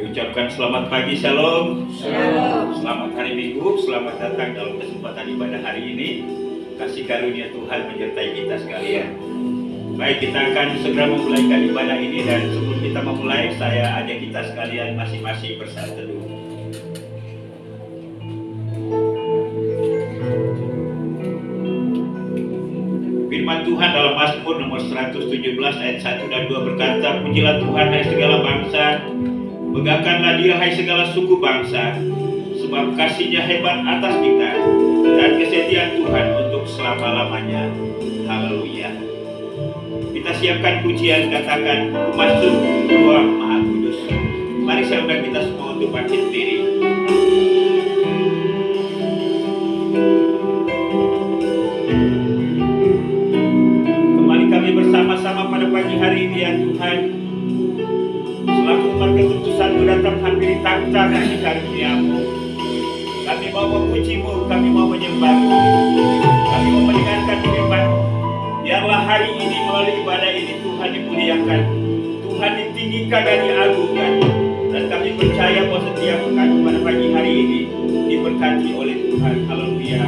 Ucapkan selamat pagi, shalom. Shalom. Selamat hari Minggu, selamat datang dalam kesempatan ibadah hari ini. Kasih karunia Tuhan menyertai kita sekalian. Baik, kita akan segera memulaikan ibadah ini, dan sebelum kita memulai, saya ajak kita sekalian masing-masing bersatu teduh. Firman Tuhan dalam Mazmur nomor 117 ayat 1 dan 2 berkata, "Pujilah Tuhan hai segala bangsa, megahkanlah Dia hai segala suku bangsa, sebab kasih-Nya hebat atas kita, dan kesetiaan Tuhan untuk selama-lamanya." Haleluya. Kita siapkan pujian, katakan, "Ku masuk ruang Maha Kudus." Mari saya undang kita semua untuk bangkit berdiri. Kembali kami bersama-sama pada pagi hari ini, ya Tuhan. Selaku umat keputusan-Mu datang hampiri takhta kasih karunia-Mu. Kami mau memuji-Mu, kami mau menyembah-Mu, kami mau mendengarkan firman-Mu. Biarlah hari ini melalui ibadah ini Tuhan dimuliakan, Tuhan ditinggikan dan diagungkan. Dan kami percaya bahwa setiap kami pada pagi hari ini diberkati oleh Tuhan. Haleluya.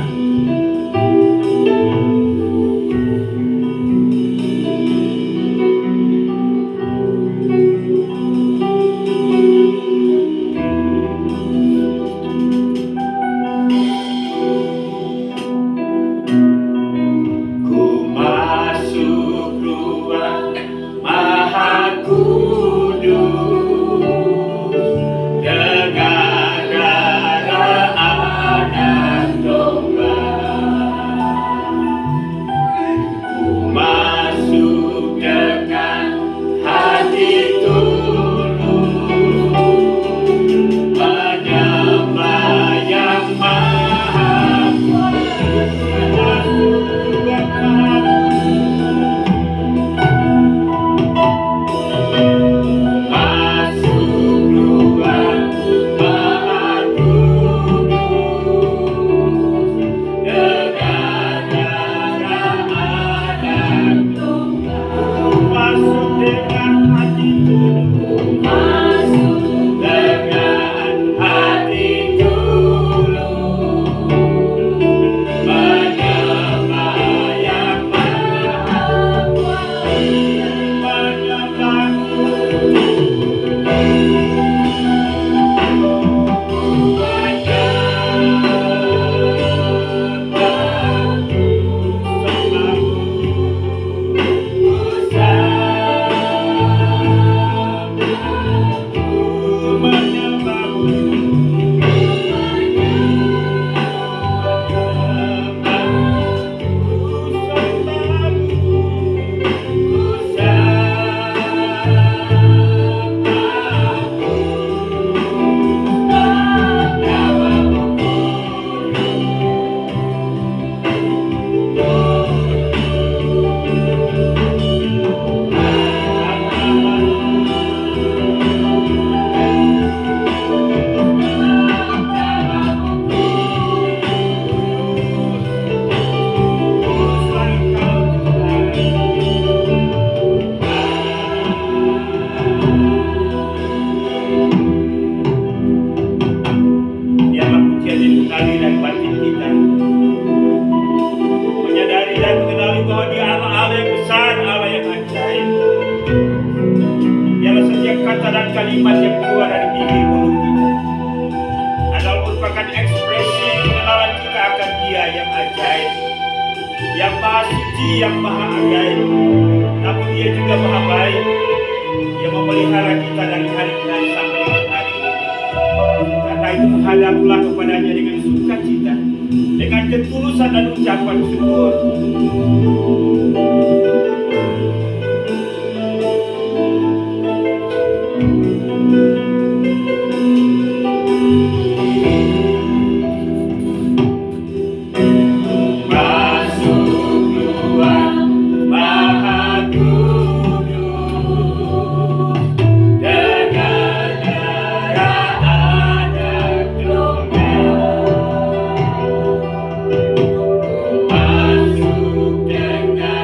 Dengan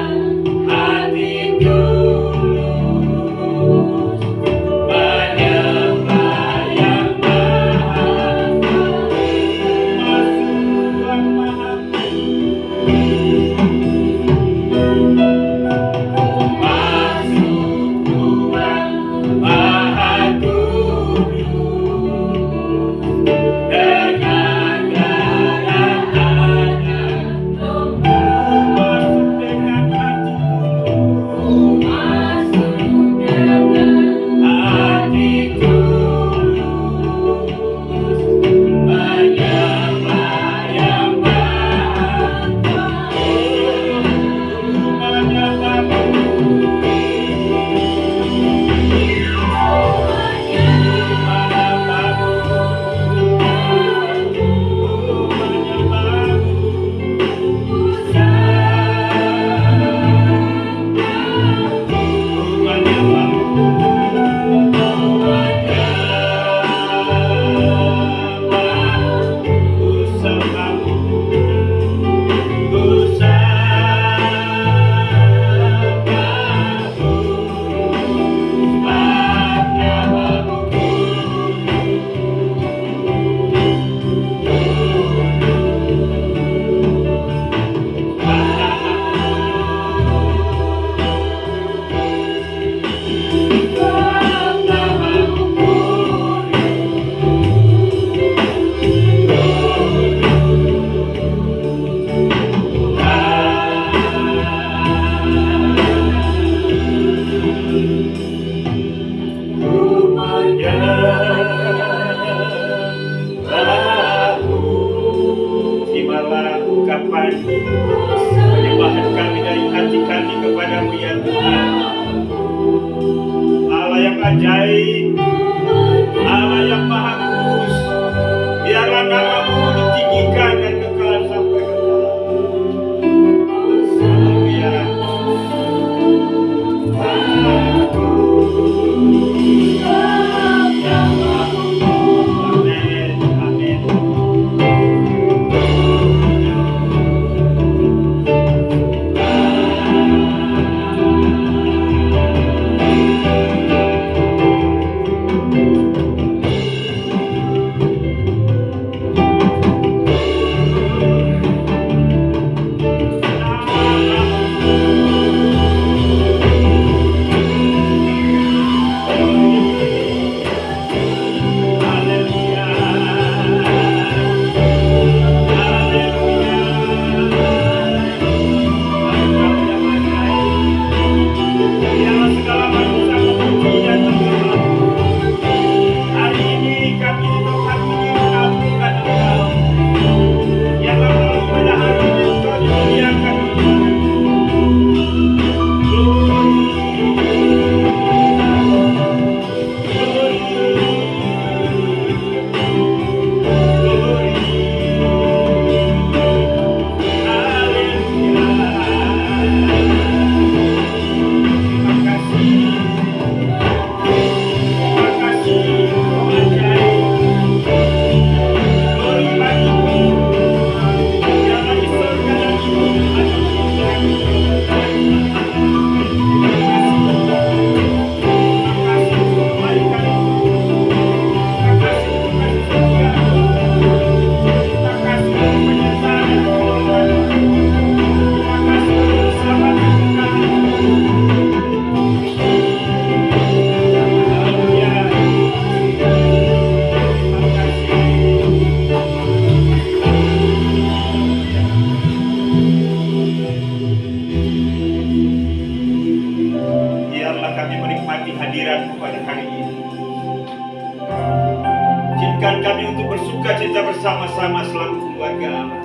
bersama-sama selaku keluarga Allah.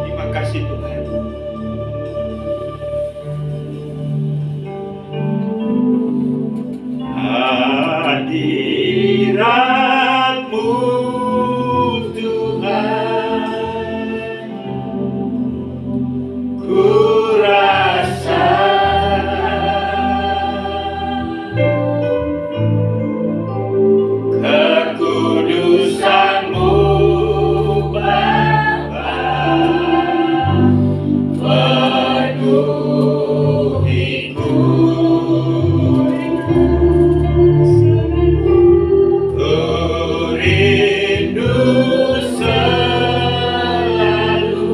Terima kasih Tuhan. Hadirat-Mu Tuhan, ku rasa kekudusan-Mu Bapa penuhiku. Ku rindu selalu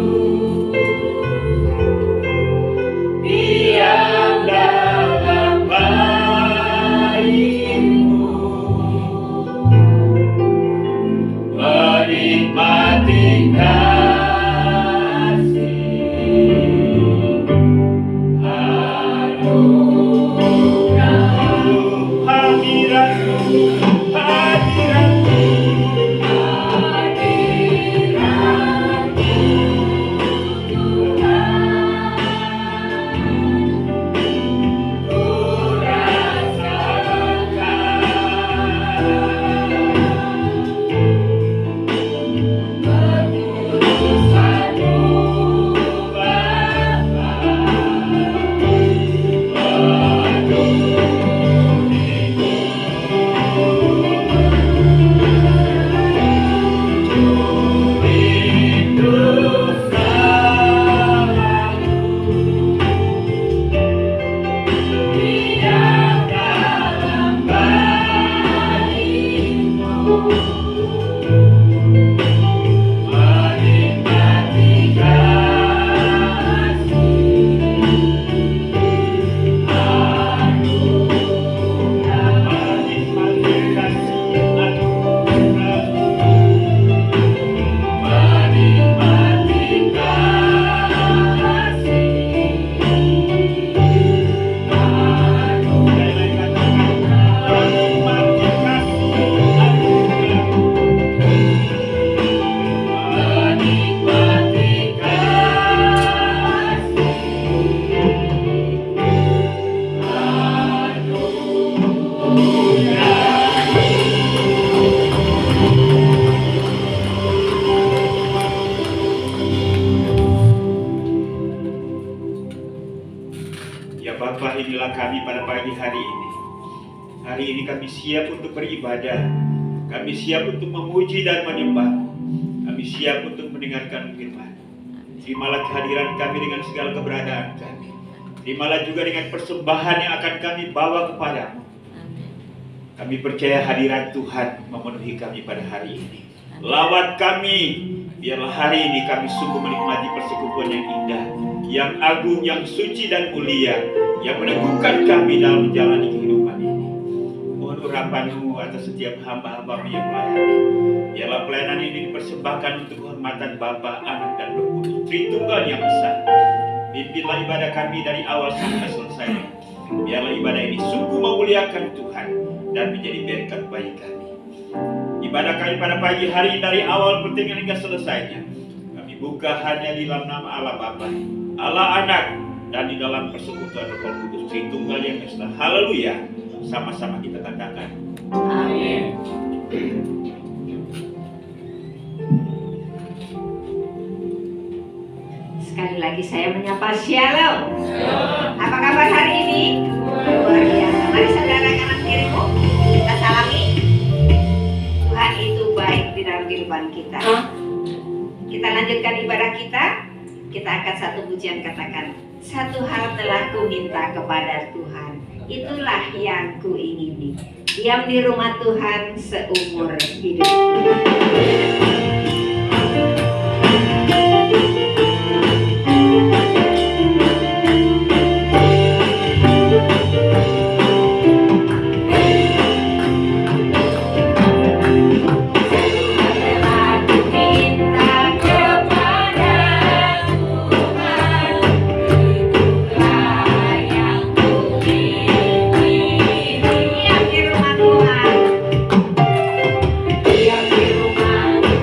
diam dalam bait-Mu, menikmati kasih anugerah-Mu. Hadirat-Mu, hadirat-Mu, hadirat-Mu Tuhan, ku rasakan kekudusan-Mu Bapa rindu selalu diam dalam bait-Mu, menikmati kasih anugerah-Mu, menikmati kasih anugerah-Mu, menikmati kasih Ya Bapa, inilah kami pada pagi hari ini. Hari ini kami siap untuk beribadah. Kami siap untuk memuji dan menyembah. Kami siap untuk mendengarkan firman. Terimalah kehadiran kami dengan segala keberadaan kami. Terimalah juga dengan persembahan yang akan kami bawa kepadamu. Kami percaya hadirat Tuhan memenuhi kami pada hari ini. Lawat kami, biarlah hari ini kami sungguh menikmati persekutuan yang indah, yang agung, yang suci dan mulia, yang meneguhkan kami dalam menjalani kehidupan ini. Mohon urapan-Mu atas setiap hamba-hamba-Mu yang melayani. Biarlah pelayanan ini dipersembahkan untuk kehormatan Bapa, Anak, dan Roh Kudus, Tritunggal yang Esa. Pimpinlah ibadah kami dari awal sampai selesai. Biarlah ibadah ini sungguh memuliakan Tuhan dan menjadi berkat bagi kami. Ibadah kami pada pagi hari dari awal pertengahan hingga selesainya, kami buka hanya di dalam nama Allah Bapa, Allah Anak, dan di dalam persekutuan Roh Kudus, Tritunggal yang Esa. Haleluya. Sama-sama kita katakan amin. Sekali lagi saya menyapa Shalom. Apa kabar hari ini? Luar biasa. Mari saudara kanan kirimu kita salami. Tuhan itu baik di dalam kehidupan kita. Kita lanjutkan ibadah kita. Kita akan satu pujian katakan, satu hal telah ku minta kepada Tuhan, itulah yang ku ingini, diam di rumah Tuhan seumur hidup. Diam di rumah Tuhan.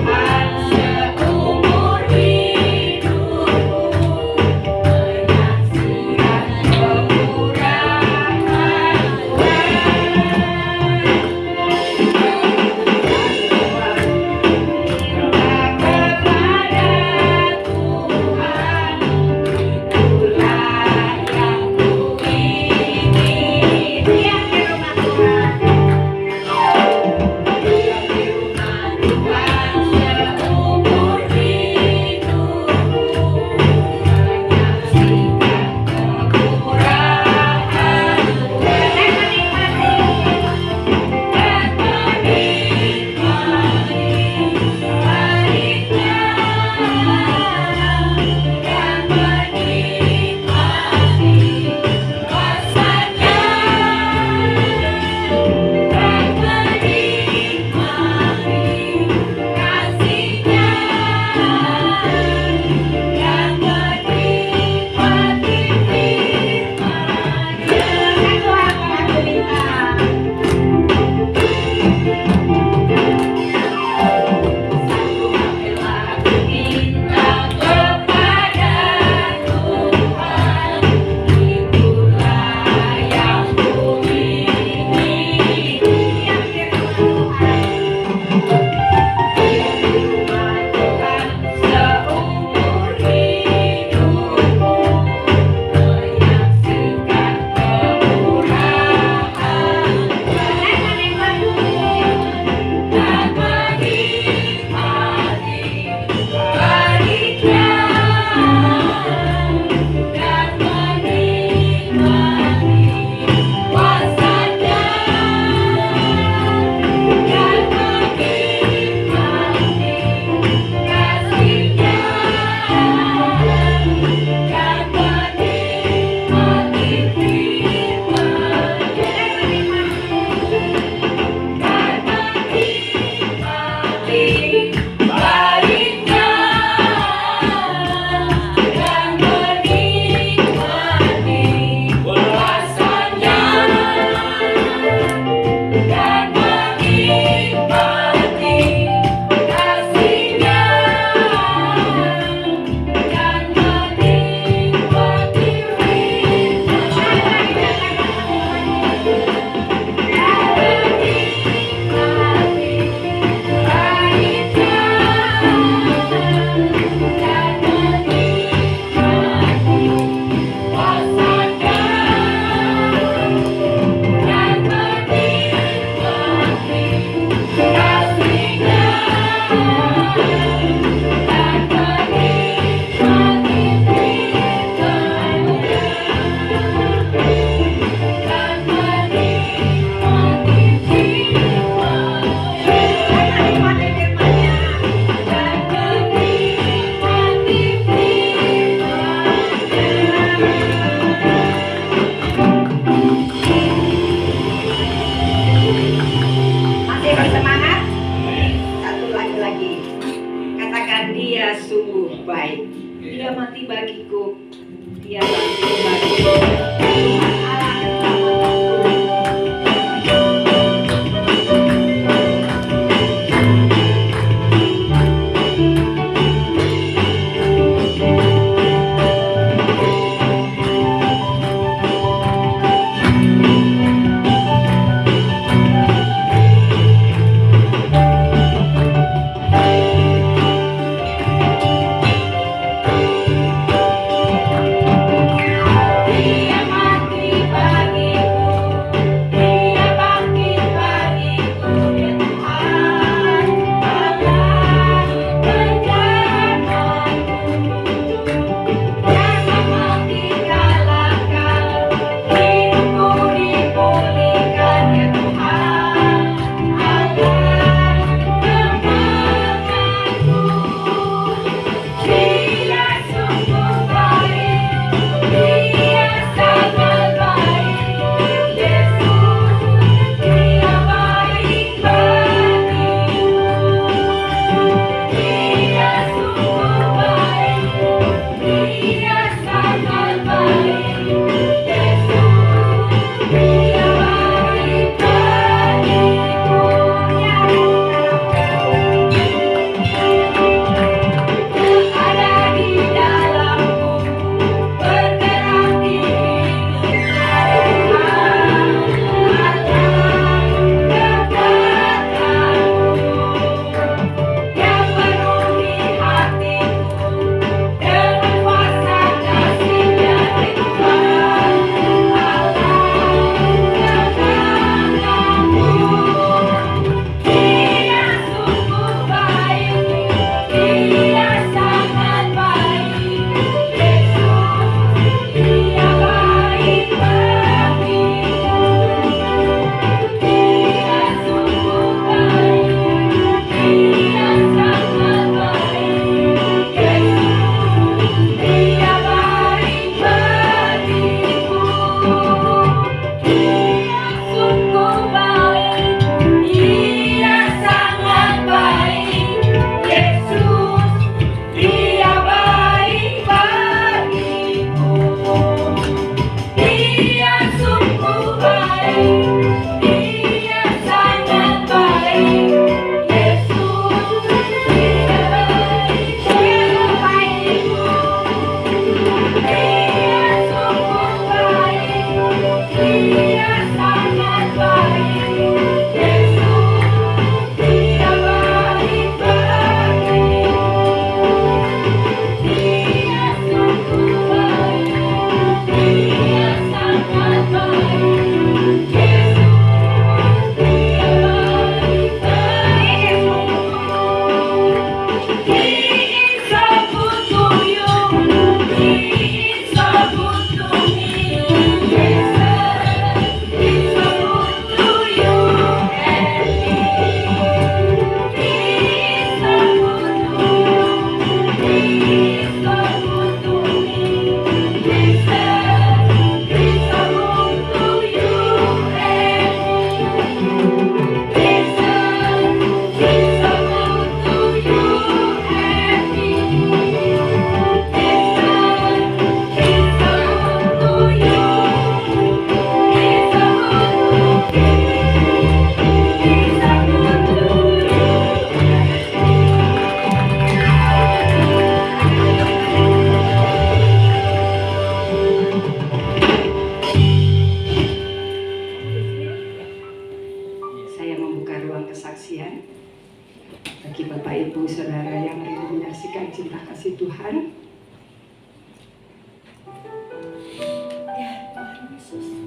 Ya Tuhan Yesus.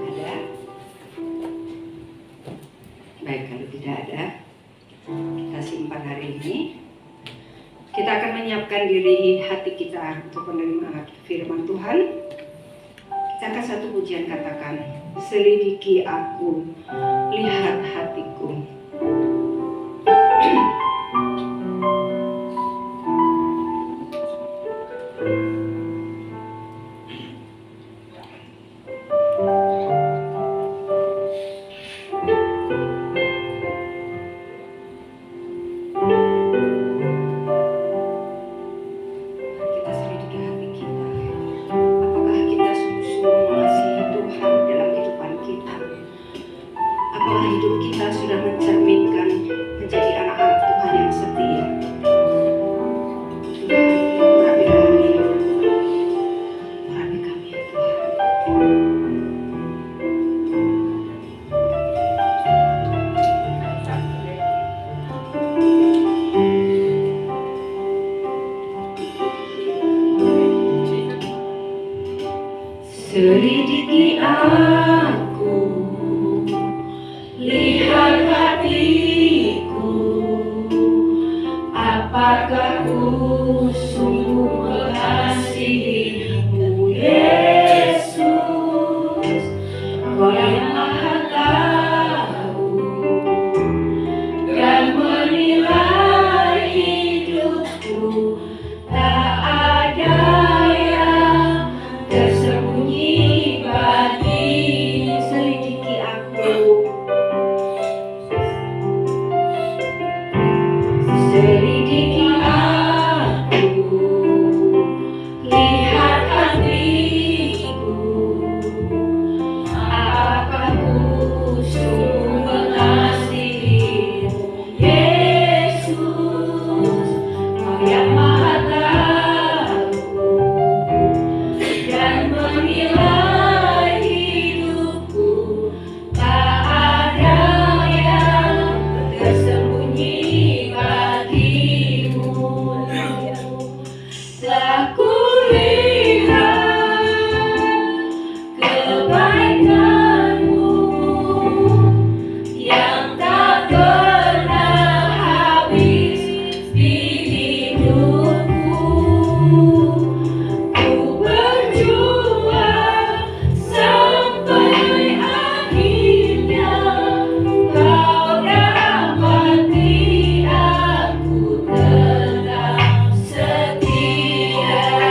Ada? Baik, kalau tidak ada, kita simpan hari ini. Kita akan menyiapkan diri hati kita untuk menerima firman Tuhan. Kita akan satu pujian katakan, selidiki aku, lihat hatiku. Selidiki aku, lihat hatiku, apakah ku sungguh mengasihimu, Yesus, Kau yang Maha tahu dan menilai hidupku, tak ada yang tersembunyi bagi. Selidiki aku, selidiki aku, lihat hatiku, apakah ku sungguh mengasihimu, Yesus, Kau yang Maha tahu dan menilai hidupku, tak ada yang tersembunyi bagimu. Telah kulihat kebaikanmu yang tak pernah habis di hidupku. Ku berjuang sampai akhirnya, Kau dapati aku tetap setia.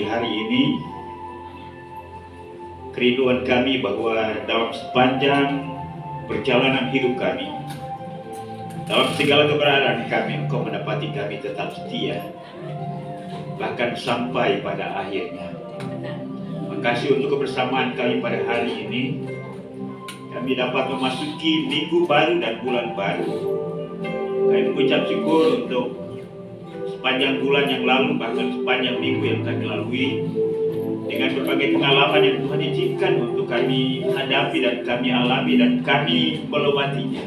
pagi hari ini, kerinduan kami bahwa dalam sepanjang perjalanan hidup kami, dalam segala keberadaan kami, Engkau mendapati kami tetap setia, bahkan sampai pada akhirnya. Makasih untuk kebersamaan kami pada hari ini. Kami dapat memasuki minggu baru dan bulan baru. Kami mengucap syukur untuk sepanjang bulan yang lalu, bahkan sepanjang minggu yang kami lalui, dengan berbagai pengalaman yang Tuhan izinkan untuk kami hadapi dan kami alami dan kami melewatinya.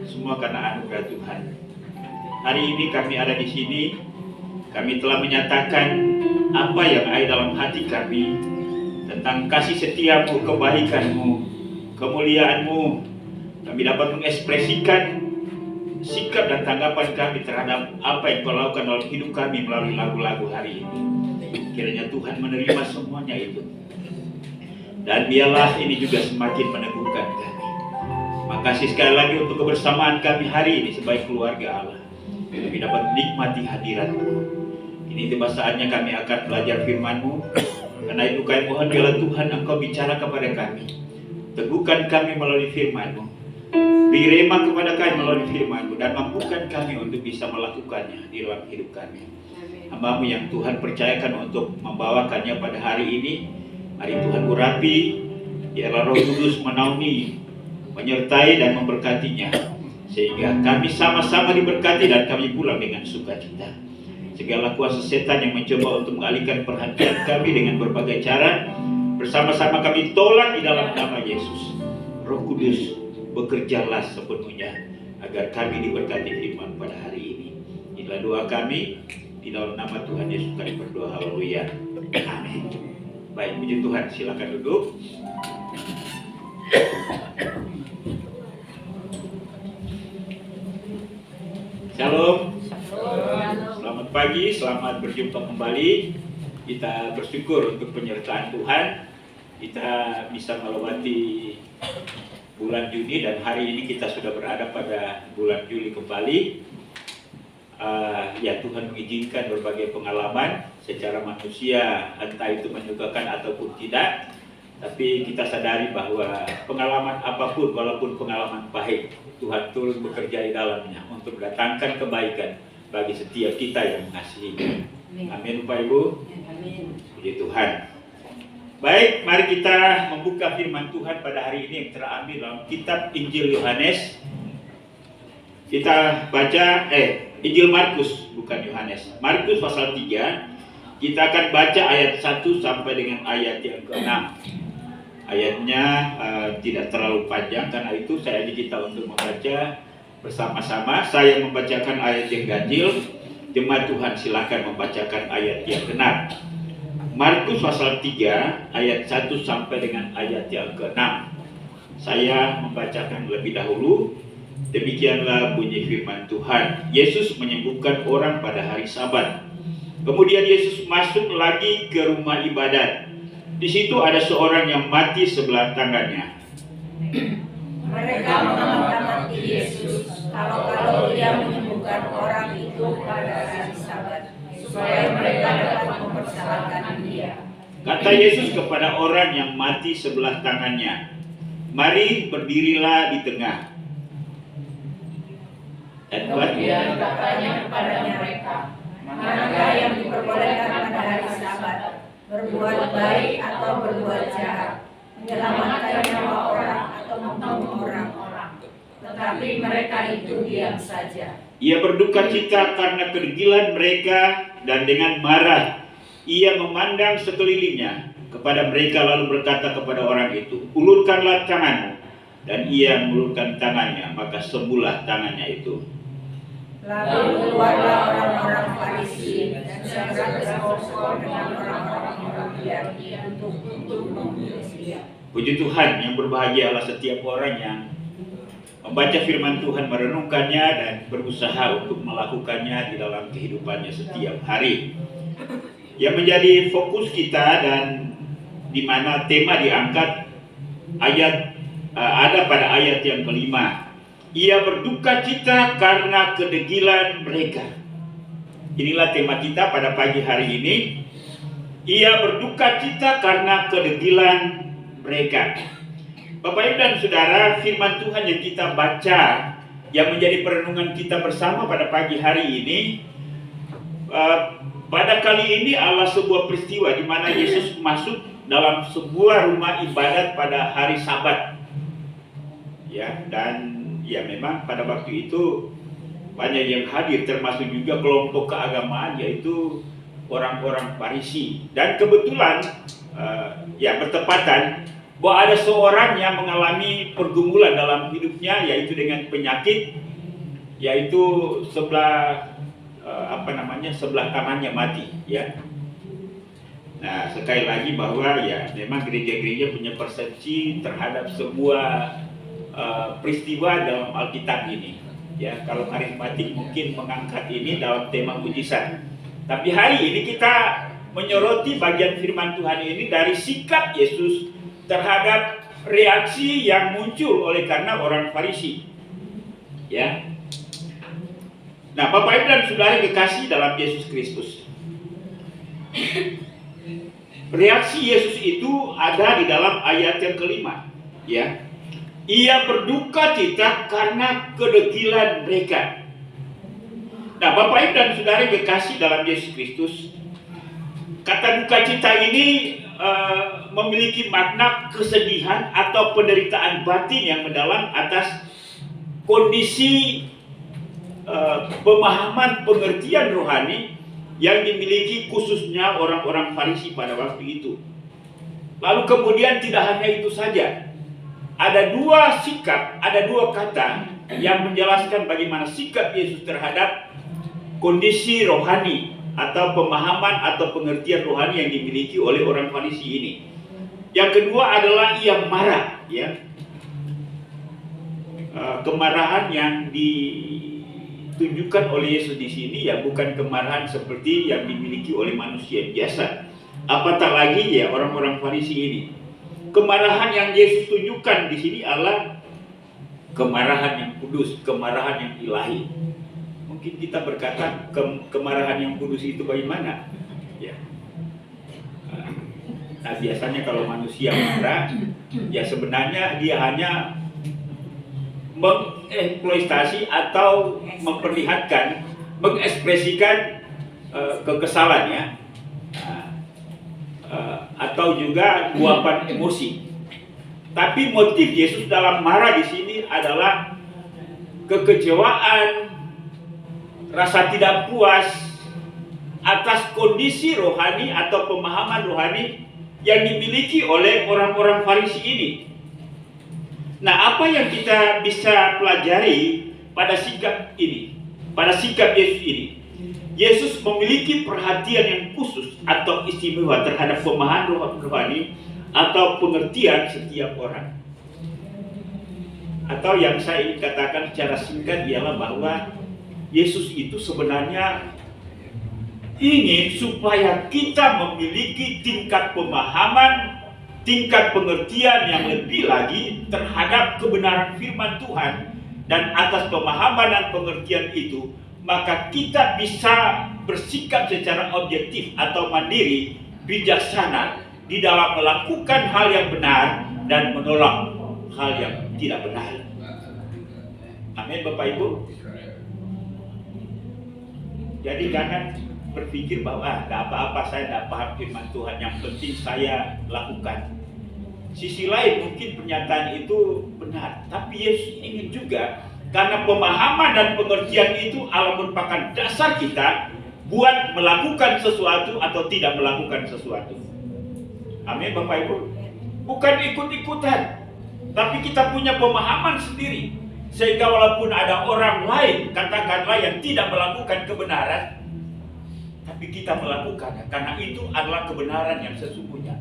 Semua karena anugerah Tuhan. Hari ini kami ada di sini, kami telah menyatakan apa yang ada dalam hati kami tentang kasih setiamu, kebaikanmu, kemuliaanmu. Kami dapat mengekspresikan sikap dan tanggapan kami terhadap apa yang Kau lakukan dalam hidup kami melalui lagu-lagu hari ini. Kiranya Tuhan menerima semuanya itu, dan biarlah ini juga semakin meneguhkan kami. Makasih sekali lagi untuk kebersamaan kami hari ini sebagai keluarga Allah. Kami dapat menikmati hadirat-Mu. Ini tiba saatnya kami akan belajar firman-Mu. Karena itu kami mohon biarlah Tuhan Engkau bicara kepada kami. Teguhkan kami melalui firman-Mu. Beri rema kepada kami melalui firman-Mu, dan mampukan kami untuk bisa melakukannya di dalam hidup kami. Hamba-Mu yang Tuhan percayakan untuk membawakannya pada hari ini, mari Tuhan urapi, biarlah Roh Kudus menaungi, menyertai dan memberkatinya, sehingga kami sama-sama diberkati dan kami pulang dengan sukacita. Segala kuasa setan yang mencoba untuk mengalihkan perhatian kami dengan berbagai cara, bersama-sama kami tolak di dalam nama Yesus. Roh Kudus, bekerjalah sepenuhnya agar kami diberkati firman pada hari ini. Inilah doa kami, di dalam nama Tuhan Yesus kami berdoa, haleluya, amin. Baik, puji Tuhan, silakan duduk. Shalom. Selamat pagi, selamat berjumpa kembali. Kita bersyukur untuk penyertaan Tuhan. Kita bisa melewati bulan Juni, dan hari ini kita sudah berada pada bulan Juli kembali. Ya, Tuhan mengizinkan berbagai pengalaman secara manusia, entah itu menyukakan ataupun tidak. Tapi kita sadari bahwa pengalaman apapun, walaupun pengalaman pahit, Tuhan turut bekerja di dalamnya untuk mendatangkan kebaikan bagi setiap kita yang mengasihinya. Amin, Bapak Ibu. Amin. Puji Tuhan. Baik, mari kita membuka firman Tuhan pada hari ini yang terambil dalam kitab Injil Yohanes. Kita baca Injil Markus, bukan Yohanes. Markus pasal 3. Kita akan baca ayat 1 sampai dengan ayat yang ke-6. Ayatnya tidak terlalu panjang, karena itu saya diminta untuk membaca bersama-sama. Saya membacakan ayat yang ganjil, jemaat Tuhan silakan membacakan ayat yang genap. Markus pasal 3 ayat 1 sampai dengan ayat yang ke-6. Saya membacakan lebih dahulu. Demikianlah bunyi firman Tuhan. Yesus menyembuhkan orang pada hari Sabat. Kemudian Yesus masuk lagi ke rumah ibadat. Di situ ada seorang yang mati sebelah tangannya. Mereka mengamati Yesus kalau Ia menyembuhkan orang itu pada hari Sabat, supaya mereka dapat mempersalahkan Dia. Kata Yesus kepada orang yang mati sebelah tangannya, "Mari berdirilah di tengah." Dan kemudian katanya kepada mereka, "Manakah yang diperbolehkan pada hari Sabat, berbuat baik atau berbuat jahat, menyelamatkan nyawa orang atau membunuh orang? Tetapi mereka itu diam saja." Ia berduka cita karena kedegilan mereka, dan dengan marah ia memandang sekelilingnya kepada mereka, lalu berkata kepada orang itu, "Ulurkanlah tanganmu." Dan ia mengulurkan tangannya, maka sembuhlah tangannya itu. Lalu keluarlah orang-orang Farisi dan seorang bersekongkol dengan orang-orang Yahudi untuk membunuh Dia. Puji Tuhan, yang berbahagialah setiap orang yang membaca firman Tuhan, merenungkannya, dan berusaha untuk melakukannya di dalam kehidupannya setiap hari. Yang menjadi fokus kita dan di mana tema diangkat ada pada ayat yang kelima. Ia berduka cita karena kedegilan mereka. Inilah tema kita pada pagi hari ini. ia berduka cita karena kedegilan mereka. Bapak Ibu dan Saudara, firman Tuhan yang kita baca, yang menjadi perenungan kita bersama pada pagi hari ini, pada kali ini adalah sebuah peristiwa di mana Yesus masuk dalam sebuah rumah ibadat pada hari Sabat. Ya, dan ya memang pada waktu itu banyak yang hadir, termasuk juga kelompok keagamaan, yaitu orang-orang Farisi. Dan kebetulan ya bertepatan bahwa ada seorang yang mengalami pergumulan dalam hidupnya, yaitu dengan penyakit, yaitu sebelah sebelah kanannya mati, ya. Nah, sekali lagi bahwa ya memang gereja-gereja punya persepsi terhadap sebuah peristiwa dalam Alkitab ini. Ya, kalau karismatik mungkin mengangkat ini dalam tema mujizat. Tapi hari ini kita menyoroti bagian firman Tuhan ini dari sikap Yesus terhadap reaksi yang muncul oleh karena orang Farisi. Ya. Nah, Bapak Ibu dan Saudara kekasih dalam Yesus Kristus. Reaksi Yesus itu ada di dalam ayat yang kelima, ya. Ia berduka cita karena kedegilan mereka. Nah, Bapak Ibu dan Saudara kekasih dalam Yesus Kristus, kata duka cita ini memiliki makna kesedihan atau penderitaan batin yang mendalam atas kondisi pemahaman pengertian rohani yang dimiliki khususnya orang-orang Farisi pada waktu itu. Lalu kemudian tidak hanya itu saja, ada dua sikap, ada dua kata yang menjelaskan bagaimana sikap Yesus terhadap kondisi rohani atau pemahaman atau pengertian rohani yang dimiliki oleh orang Farisi ini. Yang kedua adalah ia marah, ya. Kemarahan yang ditunjukkan oleh Yesus di sini ya bukan kemarahan seperti yang dimiliki oleh manusia biasa. Apatah lagi ya orang-orang Farisi ini. Kemarahan yang Yesus tunjukkan di sini adalah kemarahan yang kudus, kemarahan yang ilahi. Mungkin kita berkata kemarahan yang kudus itu bagaimana? Ya. Nah, biasanya kalau manusia marah, ya sebenarnya dia hanya mengeksploitasi atau memperlihatkan, mengekspresikan kekesalannya, atau juga luapan emosi. Tapi motif Yesus dalam marah di sini adalah kekecewaan, rasa tidak puas atas kondisi rohani atau pemahaman rohani yang dimiliki oleh orang-orang Farisi ini. Nah, apa yang kita bisa pelajari pada sikap ini, pada sikap Yesus ini? Yesus memiliki perhatian yang khusus atau istimewa terhadap pemahaman rohani atau pengertian setiap orang. Atau yang saya ingin katakan secara singkat ialah bahwa Yesus itu sebenarnya ingin supaya kita memiliki tingkat pemahaman, tingkat pengertian yang lebih lagi terhadap kebenaran firman Tuhan. Dan atas pemahaman dan pengertian itu, maka kita bisa bersikap secara objektif atau mandiri, bijaksana di dalam melakukan hal yang benar dan menolak hal yang tidak benar. Amin, Bapak Ibu. Jadi jangan berpikir bahwa tidak apa-apa, saya tidak paham firman Tuhan, yang penting saya lakukan. Sisi lain mungkin pernyataan itu benar, tapi Yesus ingin juga karena pemahaman dan pengertian itu adalah merupakan dasar kita buat melakukan sesuatu atau tidak melakukan sesuatu. Amin, Bapak Ibu. Bukan ikut-ikutan, tapi kita punya pemahaman sendiri. Sehingga walaupun ada orang lain, katakanlah yang tidak melakukan kebenaran, tapi kita melakukannya, karena itu adalah kebenaran yang sesungguhnya.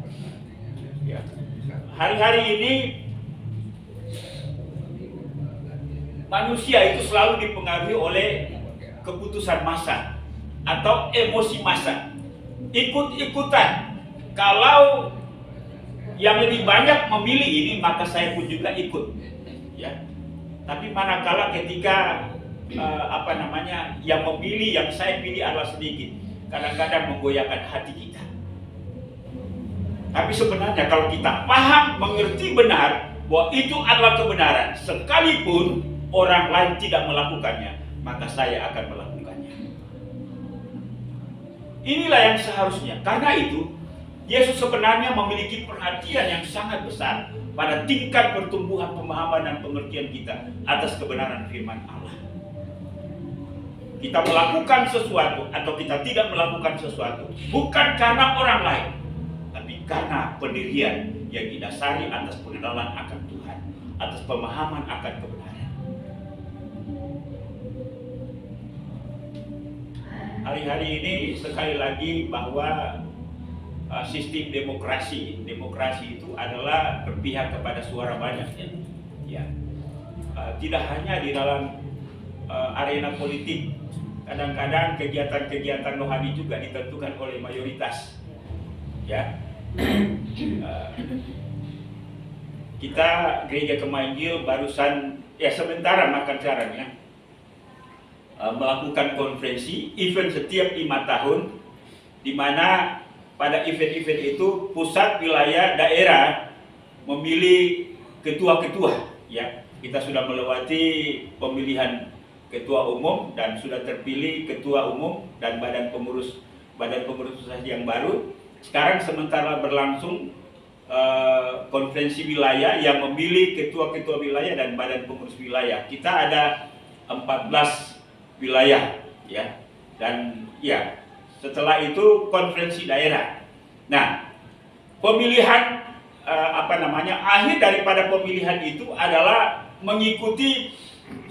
Ya. Hari-hari ini manusia itu selalu dipengaruhi oleh keputusan massa atau emosi massa, ikut-ikutan. Kalau yang lebih banyak memilih ini, maka saya pun juga ikut, ya. Tapi manakala ketika yang memilih, yang saya pilih adalah sedikit, kadang-kadang menggoyahkan hati kita. Tapi sebenarnya kalau kita paham, mengerti benar bahwa itu adalah kebenaran, sekalipun orang lain tidak melakukannya, maka saya akan melakukannya. Inilah yang seharusnya. Karena itu, Yesus sebenarnya memiliki perhatian yang sangat besar pada tingkat pertumbuhan pemahaman dan pengertian kita atas kebenaran firman Allah. Kita melakukan sesuatu atau kita tidak melakukan sesuatu bukan karena orang lain, tapi karena pendirian yang didasari atas pengenalan akan Tuhan, atas pemahaman akan kebenaran. Hari-hari ini sekali lagi bahwa sistem demokrasi itu adalah berpihak kepada suara banyak, ya. Tidak hanya di dalam arena politik, kadang-kadang kegiatan-kegiatan rohani juga ditentukan oleh mayoritas, ya. Kita gereja Kemainjil barusan sementara makan caranya melakukan konferensi event setiap 5 tahun, di mana pada event-event itu pusat, wilayah, daerah memilih ketua-ketua, ya. Kita sudah melewati pemilihan ketua umum dan sudah terpilih ketua umum dan badan pengurus yang baru. Sekarang sementara berlangsung konferensi wilayah yang memilih ketua-ketua wilayah dan badan pengurus wilayah. Kita ada 14 wilayah, ya. Dan ya, setelah itu konferensi daerah. Nah, pemilihan akhir daripada pemilihan itu adalah mengikuti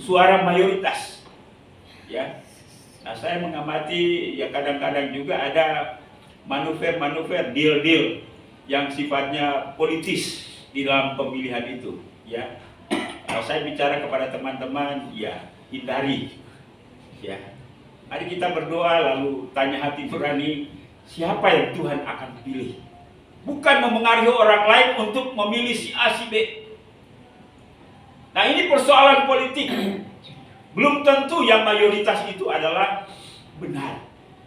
suara mayoritas, ya. Nah, saya mengamati ya kadang-kadang juga ada manuver-manuver, deal-deal yang sifatnya politis di dalam pemilihan itu, ya. Saya bicara kepada teman-teman, ya hindari, ya. Mari kita berdoa lalu tanya hati nurani, siapa yang Tuhan akan pilih. Bukan memengaruhi orang lain untuk memilih si A, si B. Nah, ini persoalan politik. Belum tentu yang mayoritas itu adalah benar.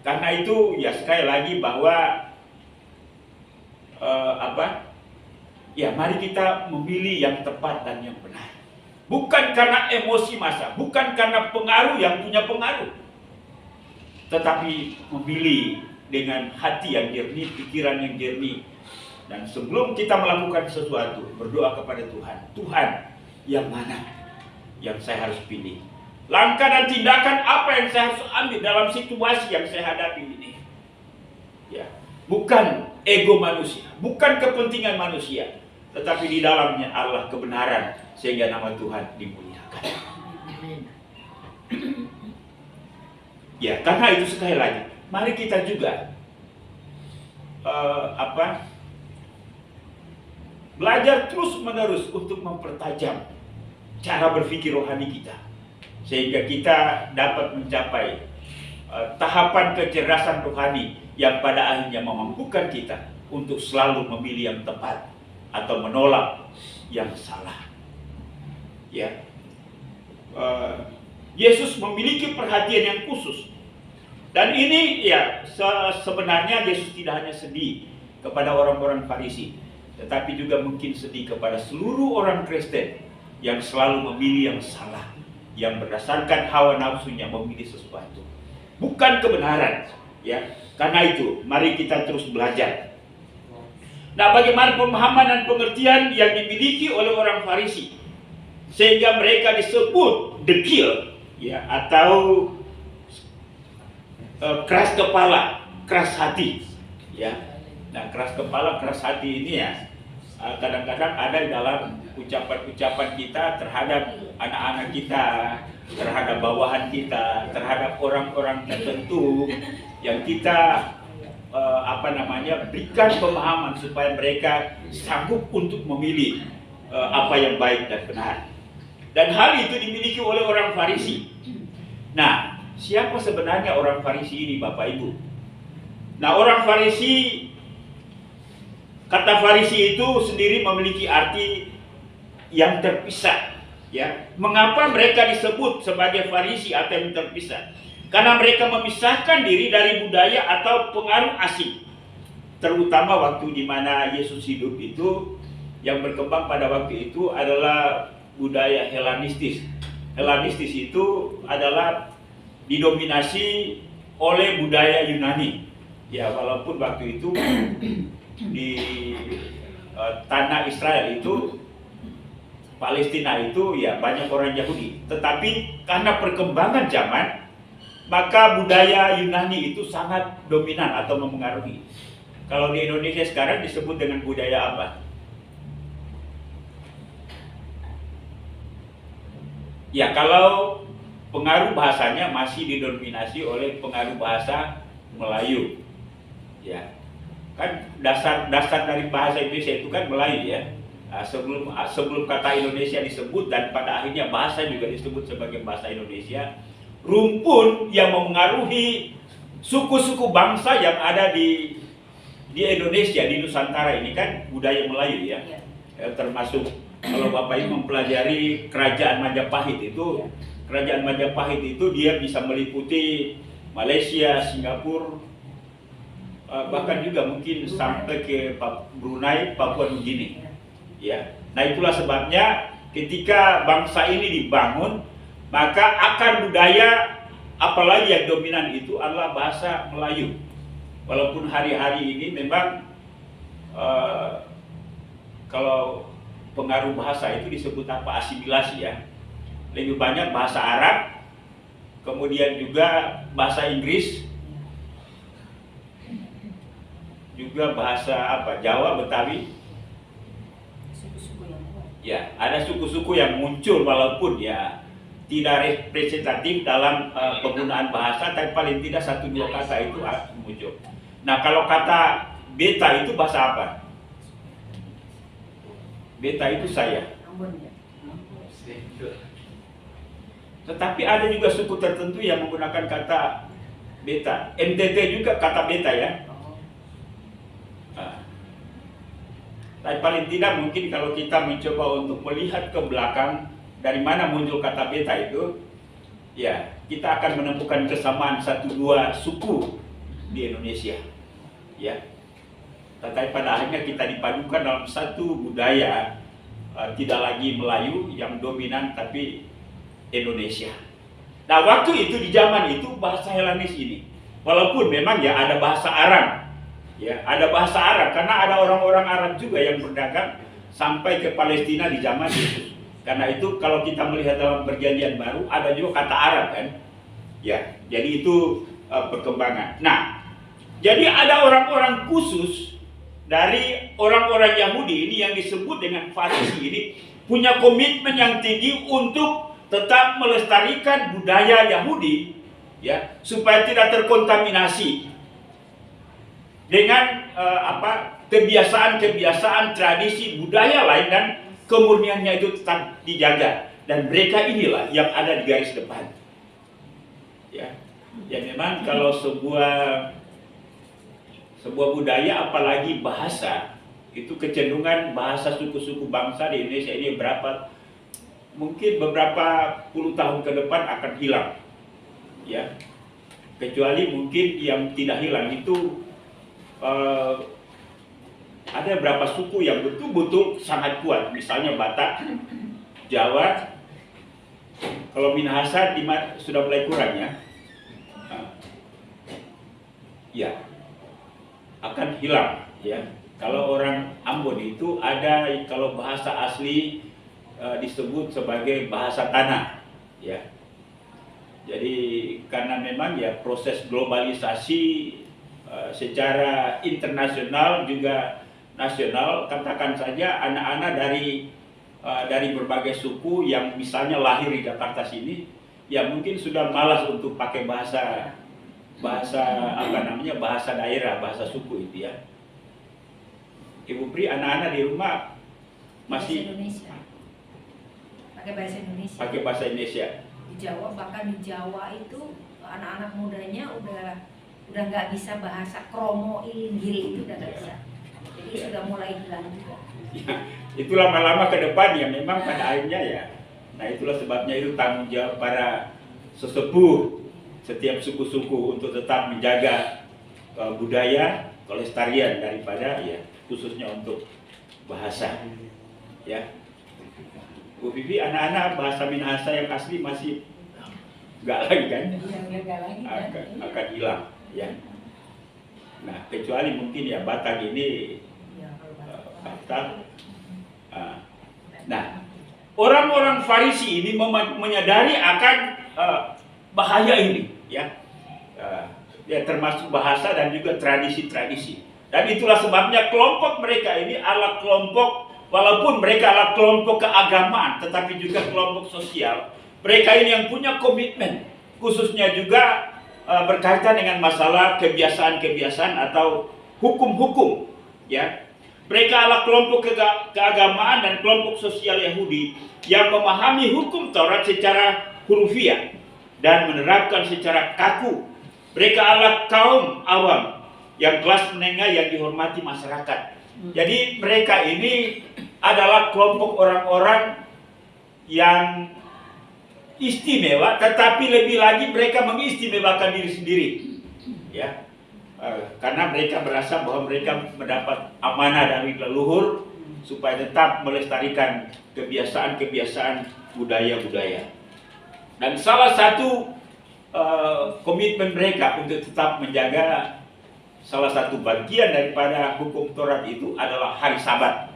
Karena itu ya sekali lagi bahwa mari kita memilih yang tepat dan yang benar. Bukan karena emosi massa, bukan karena pengaruh yang punya pengaruh, tetapi memilih dengan hati yang jernih, pikiran yang jernih. Dan sebelum kita melakukan sesuatu, berdoa kepada Tuhan. Tuhan, yang mana yang saya harus pilih? Langkah dan tindakan apa yang saya harus ambil dalam situasi yang saya hadapi ini? Ya, bukan ego manusia, bukan kepentingan manusia, tetapi di dalamnya Allah kebenaran sehingga nama Tuhan dimuliakan. Ya, karena itu sekali lagi, mari kita juga belajar terus-menerus untuk mempertajam cara berpikir rohani kita, sehingga kita dapat mencapai tahapan kecerdasan rohani yang pada akhirnya memampukan kita untuk selalu memilih yang tepat atau menolak yang salah. Ya, Yesus memiliki perhatian yang khusus, dan ini ya sebenarnya Yesus tidak hanya sedih kepada orang-orang Farisi, tetapi juga mungkin sedih kepada seluruh orang Kristen yang selalu memilih yang salah, yang berdasarkan hawa nafsunya memilih sesuatu, bukan kebenaran, ya. Karena itu, mari kita terus belajar. Nah, bagaimana pemahaman dan pengertian yang dimiliki oleh orang Farisi sehingga mereka disebut dekil, ya, atau keras kepala, keras hati, ya. Nah, keras kepala, keras hati ini ya kadang-kadang ada di dalam ucapan-ucapan kita terhadap anak-anak kita, terhadap bawahan kita, terhadap orang-orang tertentu yang kita berikan pemahaman supaya mereka sanggup untuk memilih apa yang baik dan benar. Dan hal itu dimiliki oleh orang Farisi. Nah, siapa sebenarnya orang Farisi ini, Bapak Ibu? Nah, orang Farisi, kata Farisi itu sendiri memiliki arti yang terpisah, ya. Mengapa mereka disebut sebagai Farisi atau yang terpisah? Karena mereka memisahkan diri dari budaya atau pengaruh asing. terutama waktu di mana Yesus hidup itu, yang berkembang pada waktu itu adalah budaya Helenistis. Helenistis itu adalah didominasi oleh budaya Yunani. Ya, walaupun waktu itu di tanah Israel itu, Palestina itu ya banyak orang Yahudi. Tetapi karena perkembangan zaman, maka budaya Yunani itu sangat dominan atau memengaruhi. Kalau di Indonesia sekarang disebut dengan budaya apa? Ya, kalau pengaruh bahasanya masih didominasi oleh pengaruh bahasa Melayu. Ya, kan dasar dari bahasa Indonesia itu kan Melayu ya. Nah, sebelum kata Indonesia disebut dan pada akhirnya bahasa juga disebut sebagai bahasa Indonesia, rumpun yang memengaruhi suku-suku bangsa yang ada di Indonesia, di Nusantara ini kan budaya Melayu ya. Termasuk kalau Bapak Ibu mempelajari kerajaan Majapahit itu, kerajaan Majapahit itu dia bisa meliputi Malaysia, Singapura, bahkan juga mungkin sampai ke Brunei, Papua Nugini. Ya, nah itulah sebabnya ketika bangsa ini dibangun, maka akar budaya apalagi yang dominan itu adalah bahasa Melayu. Walaupun hari-hari ini memang kalau pengaruh bahasa itu disebut apa, asimilasi ya. Lebih banyak bahasa Arab, kemudian juga bahasa Inggris, juga bahasa apa, Jawa, Betawi. Ya, ada suku-suku yang muncul walaupun ya tidak representatif dalam penggunaan bahasa, tapi paling tidak 1-2 kata itu muncul. Nah, kalau kata beta itu bahasa apa? Beta itu saya. Tetapi ada juga suku tertentu yang menggunakan kata beta. NTT juga kata beta ya. Tapi paling tidak mungkin kalau kita mencoba untuk melihat ke belakang dari mana muncul kata beta itu, ya kita akan menemukan kesamaan 1-2 suku di Indonesia, ya. Tetapi pada akhirnya kita dipadukan dalam satu budaya, tidak lagi Melayu yang dominan, tapi Indonesia. Nah, waktu itu di zaman itu bahasa Helenis ini, walaupun memang ya ada bahasa Arab. Ya, ada bahasa Arab karena ada orang-orang Arab juga yang berdagang sampai ke Palestina di zaman Yesus. Karena itu kalau kita melihat dalam Perjanjian Baru ada juga kata Arab kan. Ya, jadi itu perkembangan. Nah, jadi ada orang-orang khusus dari orang-orang Yahudi ini yang disebut dengan Farisi ini punya komitmen yang tinggi untuk tetap melestarikan budaya Yahudi ya, supaya tidak terkontaminasi dengan kebiasaan-kebiasaan, tradisi, budaya lain, dan kemurniannya itu tetap dijaga. Dan mereka inilah yang ada di garis depan. Ya, ya memang kalau sebuah budaya, apalagi bahasa, itu kecenderungan bahasa suku-suku bangsa di Indonesia ini mungkin beberapa puluh tahun ke depan akan hilang. Ya, kecuali mungkin yang tidak hilang itu ada beberapa suku yang betul-betul sangat kuat, misalnya Batak, Jawa. Kalau Minahasa sudah mulai kurang ya, ya akan hilang ya. Kalau orang Ambon itu ada, kalau bahasa asli disebut sebagai bahasa tanah ya. Jadi karena memang ya proses globalisasi secara internasional juga nasional, katakan saja anak-anak dari berbagai suku yang misalnya lahir di Jakarta sini, ya mungkin sudah malas untuk pakai bahasa bahasa daerah, bahasa suku itu ya. Ibu Pri, anak-anak di rumah masih pakai bahasa Indonesia. Di Jawa, bahkan di Jawa itu anak-anak mudanya udah nggak bisa bahasa kromo, inggil itu udah nggak bisa. Jadi sudah mulai hilang juga. Ya, itu lama-lama ke depan ya memang pada akhirnya ya. Nah itulah sebabnya itu tanggung jawab para sesepuh setiap suku-suku untuk tetap menjaga budaya, kelestarian daripada ya khususnya untuk bahasa ya. Bu Vivi, anak-anak bahasa Minahasa yang asli masih nggak lagi kan? Akan hilang ya. Nah, kecuali mungkin ya Batak ini Batak. Nah, orang-orang Farisi ini menyadari akan bahaya ini ya. Ya termasuk bahasa dan juga tradisi-tradisi. Dan itulah sebabnya kelompok mereka ini adalah kelompok, walaupun mereka adalah kelompok keagamaan, tetapi juga kelompok sosial. Mereka ini yang punya komitmen, khususnya juga berkaitan dengan masalah kebiasaan-kebiasaan atau hukum-hukum. Ya, mereka adalah kelompok keagamaan dan kelompok sosial Yahudi yang memahami hukum Taurat secara hurufiah dan menerapkan secara kaku. Mereka adalah kaum awam yang kelas menengah yang dihormati masyarakat. Jadi mereka ini adalah kelompok orang-orang yang istimewa, tetapi lebih lagi mereka mengistimewakan diri sendiri, ya, karena mereka merasa bahwa mereka mendapat amanah dari leluhur supaya tetap melestarikan kebiasaan-kebiasaan budaya-budaya. Dan salah satu komitmen mereka untuk tetap menjaga salah satu bagian daripada hukum Taurat itu adalah hari Sabat.